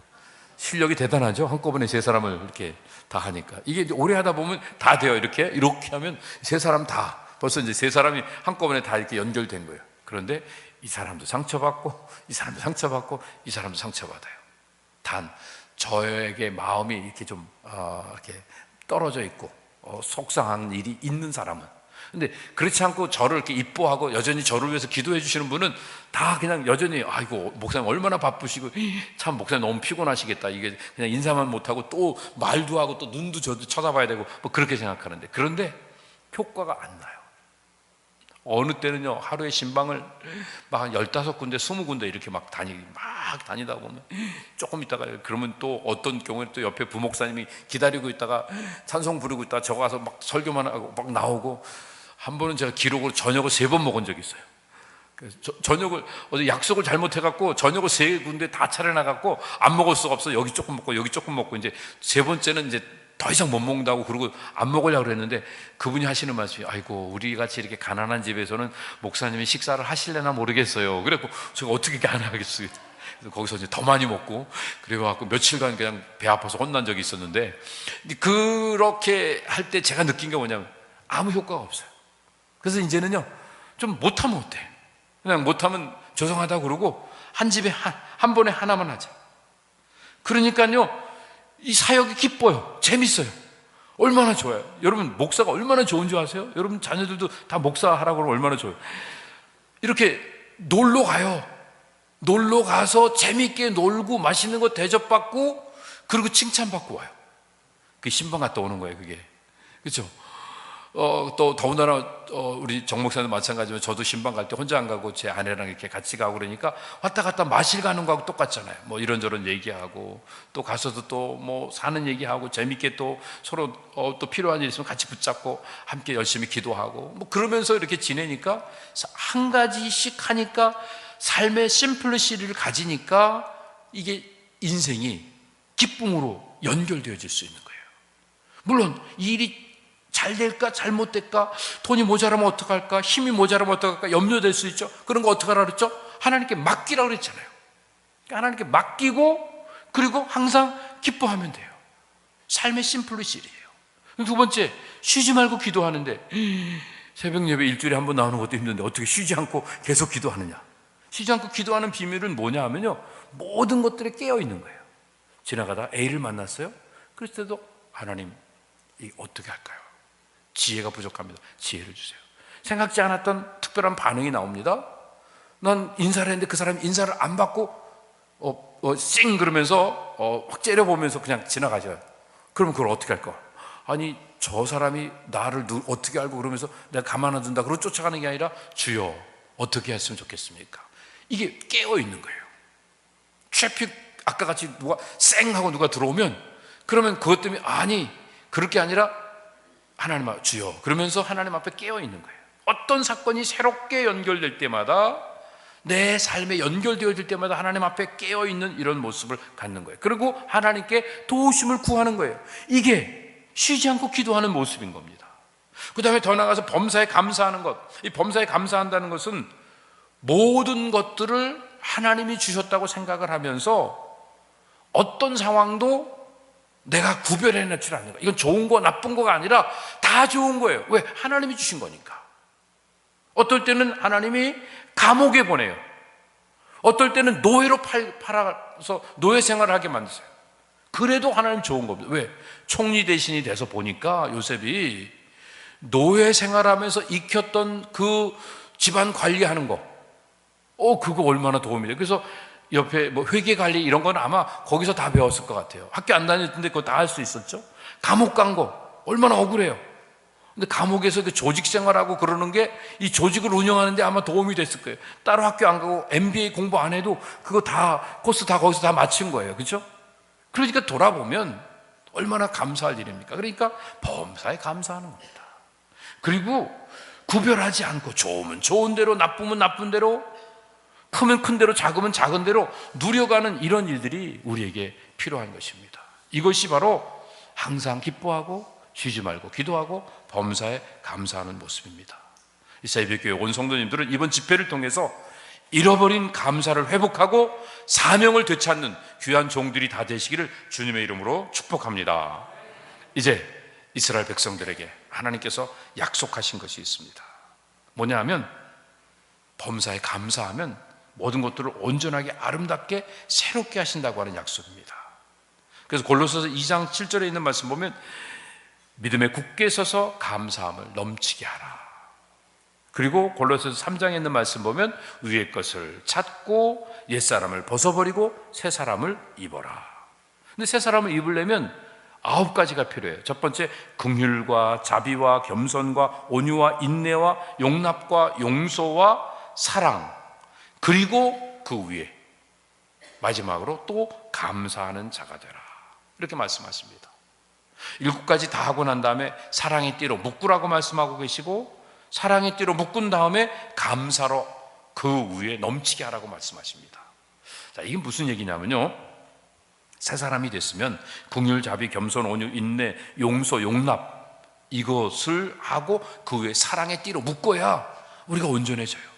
실력이 대단하죠. 한꺼번에 세 사람을 이렇게 다 하니까 이게 이제 오래 하다 보면 다 돼요. 이렇게 하면 세 사람 다 벌써 이제 세 사람이 한꺼번에 다 이렇게 연결된 거예요. 그런데 이 사람도 상처받고 이 사람도 상처받고 이 사람도 상처받아요. 단 저에게 마음이 이렇게 좀 이렇게 떨어져 있고 속상한 일이 있는 사람은, 근데 그렇지 않고 저를 이렇게 이뻐하고 여전히 저를 위해서 기도해 주시는 분은 다 그냥 여전히 아이고 목사님 얼마나 바쁘시고 참 목사님 너무 피곤하시겠다, 이게 그냥 인사만 못하고 또 말도 하고 또 눈도 저도 쳐다봐야 되고 뭐 그렇게 생각하는데, 그런데 효과가 안 나요. 어느 때는요 하루에 신방을 막 한 15군데 20군데 이렇게 막 다니다 보면 조금 있다가 그러면 또 어떤 경우에는 또 옆에 부목사님이 기다리고 있다가 찬송 부르고 있다가 저 가서 막 설교만 하고 막 나오고, 한 번은 제가 기록으로 저녁을 3번 먹은 적이 있어요. 그래서 저녁을 어제 약속을 잘못해갖고 저녁을 3군데 다 차려놔갖고 안 먹을 수가 없어. 여기 조금 먹고 여기 조금 먹고 이제 3번째는 이제 더 이상 못 먹는다고 그러고 안 먹으려고 그랬는데 그분이 하시는 말씀이 아이고 우리 같이 이렇게 가난한 집에서는 목사님이 식사를 하실래나 모르겠어요. 그래서 제가 어떻게 이렇게 안 하겠어요. 그래서 거기서 이제 더 많이 먹고 그래갖고 며칠간 그냥 배 아파서 혼난 적이 있었는데, 그렇게 할 때 제가 느낀 게 뭐냐면 아무 효과가 없어요. 그래서 이제는요 좀 못하면 어때, 그냥 못하면 죄송하다고 그러고 한 집에 한 번에 하나만 하자. 그러니까요 이 사역이 기뻐요. 재밌어요. 얼마나 좋아요. 여러분 목사가 얼마나 좋은 줄 아세요? 여러분 자녀들도 다 목사 하라고 그러면 얼마나 좋아요. 이렇게 놀러 가요. 놀러 가서 재밌게 놀고 맛있는 거 대접받고 그리고 칭찬받고 와요. 그게 신방 갔다 오는 거예요. 그게 그렇죠? 또 더군다나 우리 정 목사님 마찬가지지만 저도 신방 갈 때 혼자 안 가고 제 아내랑 이렇게 같이 가고 그러니까 왔다 갔다 마실 가는 거하고 똑같잖아요. 뭐 이런저런 얘기하고 또 가서도 또 뭐 사는 얘기하고 재밌게 또 서로 또 필요한 일 있으면 같이 붙잡고 함께 열심히 기도하고 뭐 그러면서 이렇게 지내니까 한 가지씩 하니까 삶의 심플리시티를 가지니까 이게 인생이 기쁨으로 연결되어질 수 있는 거예요. 물론 이 일이 잘 될까 잘못될까, 돈이 모자라면 어떡할까, 힘이 모자라면 어떡할까 염려될 수 있죠. 그런 거 어떡하라 그랬죠? 하나님께 맡기라고 그랬잖아요. 하나님께 맡기고 그리고 항상 기뻐하면 돼요. 삶의 심플리시티예요. 두 번째, 쉬지 말고 기도하는데 새벽 예배 일주일에 한 번 나오는 것도 힘든데 어떻게 쉬지 않고 계속 기도하느냐. 쉬지 않고 기도하는 비밀은 뭐냐 하면요 모든 것들에 깨어 있는 거예요. 지나가다 A를 만났어요. 그랬을 때도 하나님 이 어떻게 할까요? 지혜가 부족합니다. 지혜를 주세요. 생각지 않았던 특별한 반응이 나옵니다. 난 인사를 했는데 그 사람이 인사를 안 받고 쌩 그러면서 확 째려보면서 그냥 지나가죠. 그러면 그걸 어떻게 할까? 아니 저 사람이 나를 어떻게 알고 그러면서 내가 가만 안 둔다 그러고 쫓아가는 게 아니라 주여 어떻게 했으면 좋겠습니까? 이게 깨어 있는 거예요. 트래픽 아까 같이 누가 쌩 하고 누가 들어오면 그러면 그것 때문에 아니 그럴 게 아니라 하나님 앞 주여 그러면서 하나님 앞에 깨어 있는 거예요. 어떤 사건이 새롭게 연결될 때마다 내 삶에 연결되어질 때마다 하나님 앞에 깨어 있는 이런 모습을 갖는 거예요. 그리고 하나님께 도우심을 구하는 거예요. 이게 쉬지 않고 기도하는 모습인 겁니다. 그 다음에 더 나아가서 범사에 감사하는 것. 이 범사에 감사한다는 것은 모든 것들을 하나님이 주셨다고 생각을 하면서 어떤 상황도 내가 구별해낼 줄 아는 거예요. 이건 좋은 거 나쁜 거가 아니라 다 좋은 거예요. 왜? 하나님이 주신 거니까. 어떨 때는 하나님이 감옥에 보내요. 어떨 때는 노예로 팔아서 노예 생활을 하게 만드세요. 그래도 하나님 좋은 겁니다. 왜? 총리 대신이 돼서 보니까 요셉이 노예 생활하면서 익혔던 그 집안 관리하는 거 그거 얼마나 도움이 돼요. 그래서 옆에 뭐 회계 관리 이런 건 아마 거기서 다 배웠을 것 같아요. 학교 안 다녔는데 그거 다 할 수 있었죠. 감옥 간 거 얼마나 억울해요. 근데 감옥에서 그 조직 생활하고 그러는 게 이 조직을 운영하는데 아마 도움이 됐을 거예요. 따로 학교 안 가고 MBA 공부 안 해도 그거 다 코스 다 거기서 다 마친 거예요. 그렇죠? 그러니까 돌아보면 얼마나 감사할 일입니까? 그러니까 범사에 감사하는 겁니다. 그리고 구별하지 않고 좋으면 좋은 대로 나쁘면 나쁜 대로 크면 큰 대로 작으면 작은 대로 누려가는 이런 일들이 우리에게 필요한 것입니다. 이것이 바로 항상 기뻐하고 쉬지 말고 기도하고 범사에 감사하는 모습입니다. 이 새벽교회 온 성도님들은 이번 집회를 통해서 잃어버린 감사를 회복하고 사명을 되찾는 귀한 종들이 다 되시기를 주님의 이름으로 축복합니다. 이제 이스라엘 백성들에게 하나님께서 약속하신 것이 있습니다. 뭐냐 하면 범사에 감사하면 모든 것들을 온전하게 아름답게 새롭게 하신다고 하는 약속입니다. 그래서 골로새서 2장 7절에 있는 말씀 보면 믿음에 굳게 서서 감사함을 넘치게 하라. 그리고 골로새서 3장에 있는 말씀 보면 위의 것을 찾고 옛사람을 벗어버리고 새 사람을 입어라. 근데 새 사람을 입으려면 9가지가 필요해요. 첫 번째, 긍휼과 자비와 겸손과 온유와 인내와 용납과 용서와 사랑, 그리고 그 위에 마지막으로 또 감사하는 자가 되라, 이렇게 말씀하십니다. 7가지 다 하고 난 다음에 사랑의 띠로 묶으라고 말씀하고 계시고, 사랑의 띠로 묶은 다음에 감사로 그 위에 넘치게 하라고 말씀하십니다. 자, 이게 무슨 얘기냐면요, 새 사람이 됐으면 긍휼, 자비, 겸손, 온유, 인내, 용서, 용납, 이것을 하고 그 위에 사랑의 띠로 묶어야 우리가 온전해져요.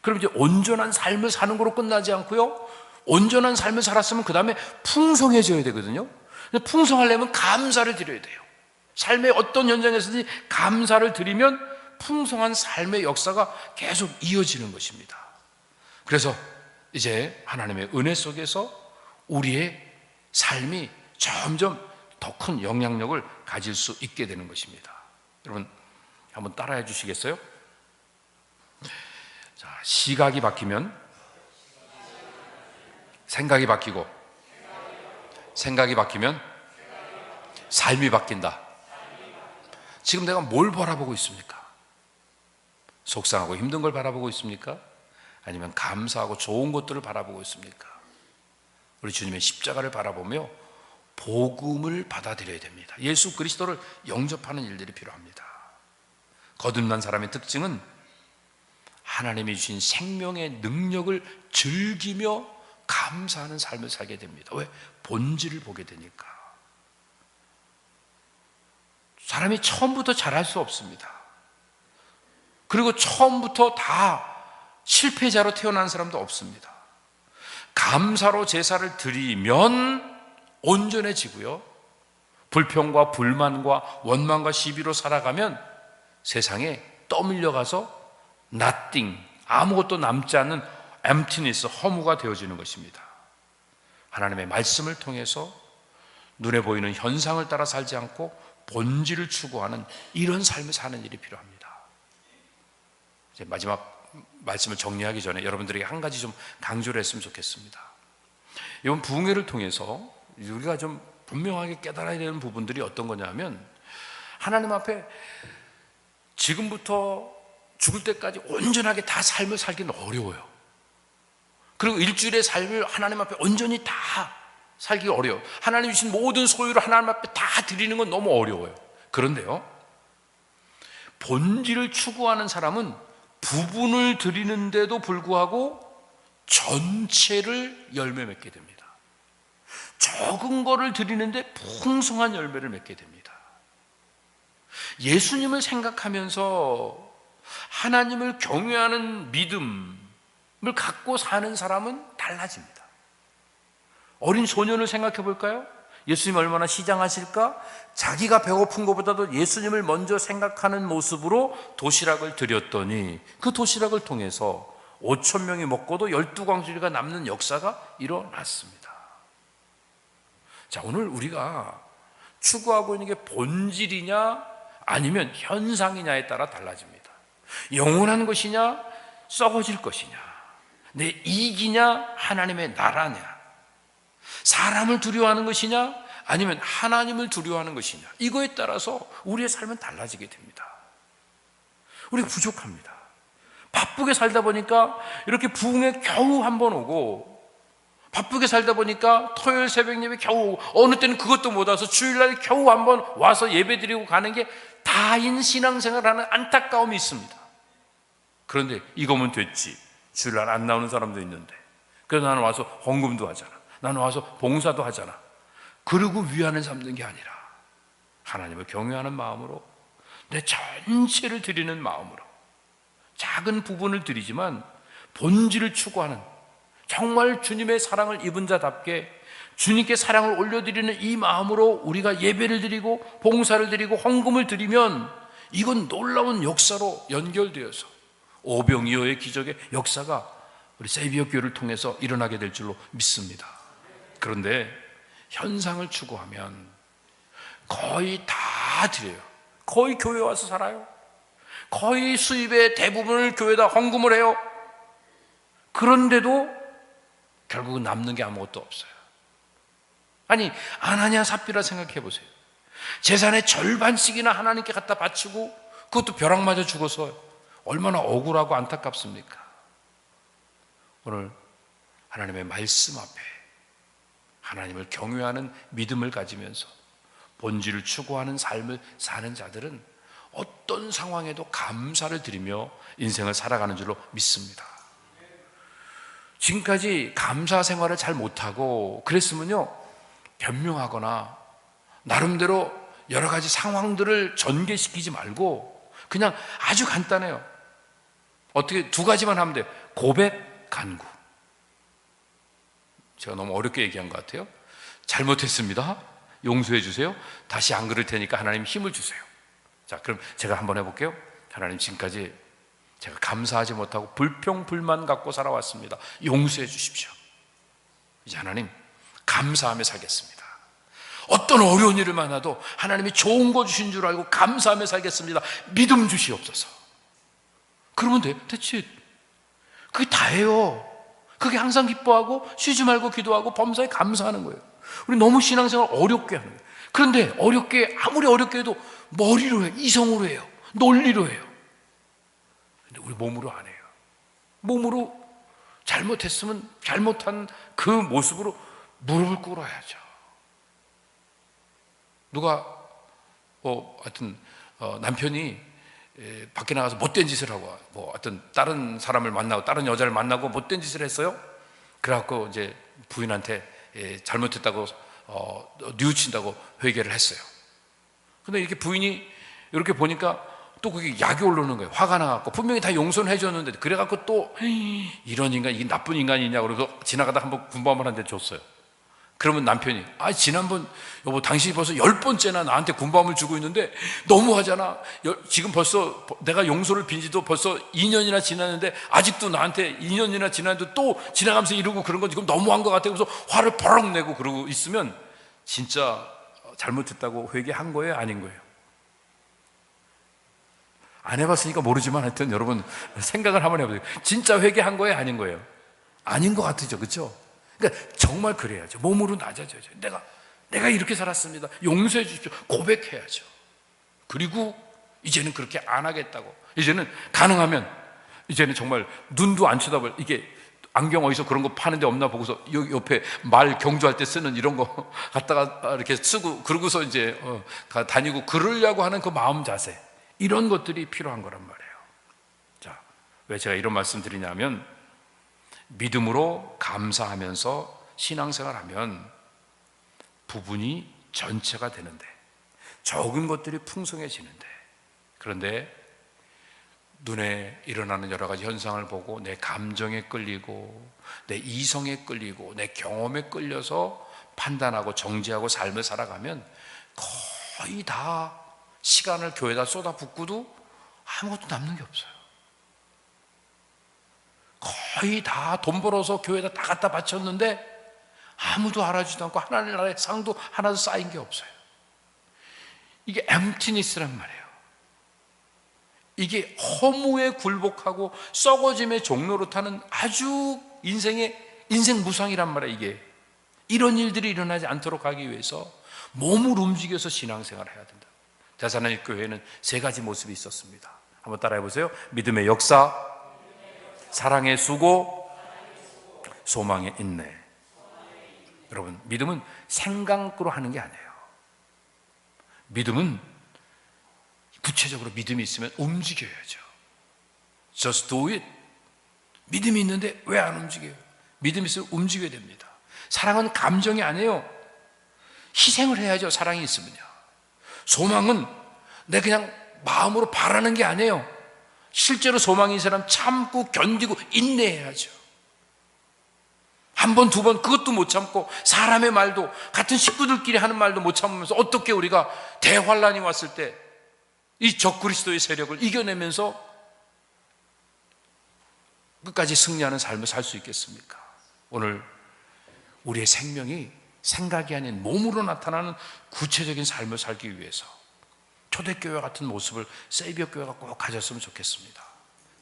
그럼 이제 온전한 삶을 사는 거로 끝나지 않고요, 온전한 삶을 살았으면 그 다음에 풍성해져야 되거든요. 풍성하려면 감사를 드려야 돼요. 삶의 어떤 현장에서든지 감사를 드리면 풍성한 삶의 역사가 계속 이어지는 것입니다. 그래서 이제 하나님의 은혜 속에서 우리의 삶이 점점 더 큰 영향력을 가질 수 있게 되는 것입니다. 여러분 한번 따라해 주시겠어요? 자, 시각이 바뀌면 생각이 바뀌고, 생각이 바뀌면 삶이 바뀐다. 지금 내가 뭘 바라보고 있습니까? 속상하고 힘든 걸 바라보고 있습니까? 아니면 감사하고 좋은 것들을 바라보고 있습니까? 우리 주님의 십자가를 바라보며 복음을 받아들여야 됩니다. 예수 그리스도를 영접하는 일들이 필요합니다. 거듭난 사람의 특징은 하나님이 주신 생명의 능력을 즐기며 감사하는 삶을 살게 됩니다. 왜? 본질을 보게 되니까. 사람이 처음부터 잘할 수 없습니다. 그리고 처음부터 다 실패자로 태어난 사람도 없습니다. 감사로 제사를 드리면 온전해지고요, 불평과 불만과 원망과 시비로 살아가면 세상에 떠밀려가서 nothing, 아무것도 남지 않는 emptiness, 허무가 되어지는 것입니다. 하나님의 말씀을 통해서 눈에 보이는 현상을 따라 살지 않고 본질을 추구하는 이런 삶을 사는 일이 필요합니다. 이제 마지막 말씀을 정리하기 전에 여러분들에게 한 가지 좀 강조를 했으면 좋겠습니다. 이번 부흥회를 통해서 우리가 좀 분명하게 깨달아야 되는 부분들이 어떤 거냐면, 하나님 앞에 지금부터 죽을 때까지 온전하게 다 삶을 살기는 어려워요. 그리고 일주일의 삶을 하나님 앞에 온전히 다 살기 어려워요. 하나님 주신 모든 소유를 하나님 앞에 다 드리는 건 너무 어려워요. 그런데요, 본질을 추구하는 사람은 부분을 드리는데도 불구하고 전체를 열매 맺게 됩니다. 적은 거를 드리는데 풍성한 열매를 맺게 됩니다. 예수님을 생각하면서 하나님을 경외하는 믿음을 갖고 사는 사람은 달라집니다. 어린 소년을 생각해 볼까요? 예수님 얼마나 시장하실까? 자기가 배고픈 것보다도 예수님을 먼저 생각하는 모습으로 도시락을 드렸더니 그 도시락을 통해서 5,000명이 먹고도 12광주리가 남는 역사가 일어났습니다. 자, 오늘 우리가 추구하고 있는 게 본질이냐 아니면 현상이냐에 따라 달라집니다. 영원한 것이냐 썩어질 것이냐, 내 이익이냐 하나님의 나라냐, 사람을 두려워하는 것이냐 아니면 하나님을 두려워하는 것이냐, 이거에 따라서 우리의 삶은 달라지게 됩니다. 우리가 부족합니다. 바쁘게 살다 보니까 이렇게 부흥에 겨우 한 번 오고, 바쁘게 살다 보니까 토요일 새벽 예배 겨우 오고, 어느 때는 그것도 못 와서 주일날 겨우 한 번 와서 예배 드리고 가는 게 다인 신앙생활하는 안타까움이 있습니다. 그런데 이거면 됐지, 주일날 안 나오는 사람도 있는데, 그래서 나는 와서 헌금도 하잖아, 나는 와서 봉사도 하잖아, 그러고 위안을 삼는 게 아니라 하나님을 경외하는 마음으로, 내 전체를 드리는 마음으로, 작은 부분을 드리지만 본질을 추구하는, 정말 주님의 사랑을 입은 자답게 주님께 사랑을 올려드리는 이 마음으로 우리가 예배를 드리고 봉사를 드리고 헌금을 드리면 이건 놀라운 역사로 연결되어서 오병이어의 기적의 역사가 우리 세비어 교회를 통해서 일어나게 될 줄로 믿습니다. 그런데 현상을 추구하면 거의 다 드려요. 거의 교회 와서 살아요. 거의 수입의 대부분을 교회에다 헌금을 해요. 그런데도 결국은 남는 게 아무것도 없어요. 아니, 아나니아 삽비라 생각해 보세요. 재산의 절반씩이나 하나님께 갖다 바치고 그것도 벼락 맞아 죽어서 얼마나 억울하고 안타깝습니까? 오늘 하나님의 말씀 앞에 하나님을 경외하는 믿음을 가지면서 본질을 추구하는 삶을 사는 자들은 어떤 상황에도 감사를 드리며 인생을 살아가는 줄로 믿습니다. 지금까지 감사 생활을 잘 못하고 그랬으면요, 변명하거나 나름대로 여러 가지 상황들을 전개시키지 말고 그냥 아주 간단해요. 어떻게 두 가지만 하면 돼요. 고백, 간구. 제가 너무 어렵게 얘기한 것 같아요. 잘못했습니다. 용서해 주세요. 다시 안 그럴 테니까 하나님 힘을 주세요. 자, 그럼 제가 한번 해볼게요. 하나님, 지금까지 제가 감사하지 못하고 불평불만 갖고 살아왔습니다. 용서해 주십시오. 이제 하나님 감사하며 살겠습니다. 어떤 어려운 일을 만나도 하나님이 좋은 거 주신 줄 알고 감사하며 살겠습니다. 믿음 주시옵소서. 그러면 돼요. 대체 그게 다예요. 그게 항상 기뻐하고 쉬지 말고 기도하고 범사에 감사하는 거예요. 우리 너무 신앙생활 어렵게 하는 거예요. 그런데 어렵게, 아무리 어렵게 해도 머리로 해요. 이성으로 해요. 논리로 해요. 근데 우리 몸으로 안 해요. 몸으로 잘못했으면 잘못한 그 모습으로 무릎을 꿇어야죠. 누가 하여튼 남편이 밖에 나가서 못된 짓을 하고 하여튼 다른 사람을 만나고 다른 여자를 만나고 못된 짓을 했어요. 그래갖고 이제 부인한테 잘못했다고 뉘우친다고 회개를 했어요. 근데 이렇게 부인이 이렇게 보니까 또 그게 약이 올라오는 거예요. 화가 나갖고 분명히 다 용서는 해줬는데 그래갖고 또 이런 인간, 이게 나쁜 인간이냐 그래서 지나가다 한번 군밤을 한 대 줬어요. 그러면 남편이 지난번 여보 당신이 벌써 10번째나 나한테 군밤을 주고 있는데 너무하잖아. 지금 벌써 내가 용서를 빈 지도 벌써 2년이나 지났는데 아직도 나한테 2년이나 지났는데 또 지나가면서 이러고 그런 건 지금 너무한 것 같아. 그래서 화를 버럭 내고 그러고 있으면 진짜 잘못했다고 회개한 거예요? 아닌 거예요? 안 해봤으니까 모르지만 하여튼 여러분 생각을 한번 해보세요. 진짜 회개한 거예요? 아닌 거예요? 아닌 것 같으죠, 그렇죠? 그러니까 정말 그래야죠. 몸으로 낮아져야죠. 내가 이렇게 살았습니다. 용서해 주십시오. 고백해야죠. 그리고 이제는 그렇게 안 하겠다고. 이제는 가능하면 이제는 정말 눈도 안 쳐다볼, 이게 안경 어디서 그런 거 파는 데 없나 보고서 여기 옆에 말 경주할 때 쓰는 이런 거 갖다가 이렇게 쓰고 그러고서 이제 다니고 그러려고 하는 그 마음 자세, 이런 것들이 필요한 거란 말이에요. 자, 왜 제가 이런 말씀 드리냐면 믿음으로 감사하면서 신앙생활하면 부분이 전체가 되는데, 적은 것들이 풍성해지는데, 그런데 눈에 일어나는 여러 가지 현상을 보고 내 감정에 끌리고 내 이성에 끌리고 내 경험에 끌려서 판단하고 정죄하고 삶을 살아가면 거의 다 시간을 교회에다 쏟아붓고도 아무것도 남는 게 없어요. 거의 다 돈 벌어서 교회에다 다 갖다 바쳤는데 아무도 알아주지도 않고 하나님 나라의 상도 하나도 쌓인 게 없어요. 이게 emptiness란 말이에요. 이게 허무에 굴복하고 썩어짐의 종로로 타는 아주 인생 무상이란 말이에요. 이게 이런 일들이 일어나지 않도록 하기 위해서 몸을 움직여서 신앙생활을 해야 된다. 대사나닉 교회에는 세 가지 모습이 있었습니다. 한번 따라해 보세요. 믿음의 역사, 사랑의 수고, 소망의 인내. 여러분, 믿음은 생각으로 하는 게 아니에요. 믿음은 구체적으로 믿음이 있으면 움직여야죠. Just do it. 믿음이 있는데 왜 안 움직여요? 믿음이 있으면 움직여야 됩니다. 사랑은 감정이 아니에요. 희생을 해야죠. 사랑이 있으면요. 소망은 내 그냥 마음으로 바라는 게 아니에요. 실제로 소망인 사람 참고 견디고 인내해야죠. 한 번, 두 번 그것도 못 참고 사람의 말도, 같은 식구들끼리 하는 말도 못 참으면서 어떻게 우리가 대환란이 왔을 때 이 적그리스도의 세력을 이겨내면서 끝까지 승리하는 삶을 살 수 있겠습니까? 오늘 우리의 생명이 생각이 아닌 몸으로 나타나는 구체적인 삶을 살기 위해서 초대교회 같은 모습을 세이비어교회가 꼭 가졌으면 좋겠습니다.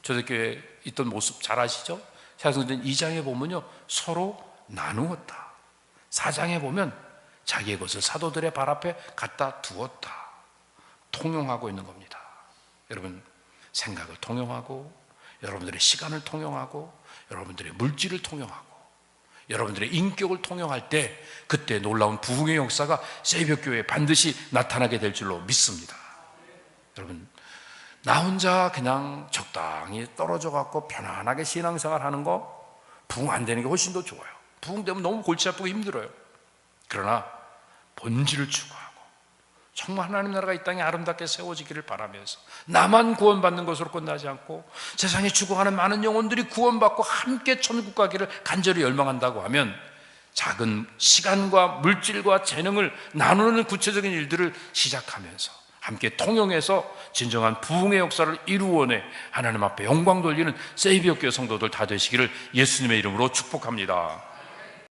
초대교회에 있던 모습 잘 아시죠? 사도행전 2장에 보면요, 서로 나누었다. 4장에 보면 자기의 것을 사도들의 발 앞에 갖다 두었다. 통용하고 있는 겁니다. 여러분, 생각을 통용하고, 여러분들의 시간을 통용하고, 여러분들의 물질을 통용하고, 여러분들의 인격을 통용할 때 그때 놀라운 부흥의 역사가 세이비어교회에 반드시 나타나게 될 줄로 믿습니다. 여러분, 나 혼자 그냥 적당히 떨어져 갖고 편안하게 신앙생활 하는 거 부흥 안 되는 게 훨씬 더 좋아요. 부흥되면 너무 골치 아프고 힘들어요. 그러나 본질을 추구하고 정말 하나님 나라가 이 땅에 아름답게 세워지기를 바라면서 나만 구원받는 것으로 끝나지 않고 세상에 죽어가는 많은 영혼들이 구원받고 함께 천국 가기를 간절히 열망한다고 하면 작은 시간과 물질과 재능을 나누는 구체적인 일들을 시작하면서 함께 통용해서 진정한 부흥의 역사를 이루어내 하나님 앞에 영광 돌리는 세이비어교회 성도들 다 되시기를 예수님의 이름으로 축복합니다.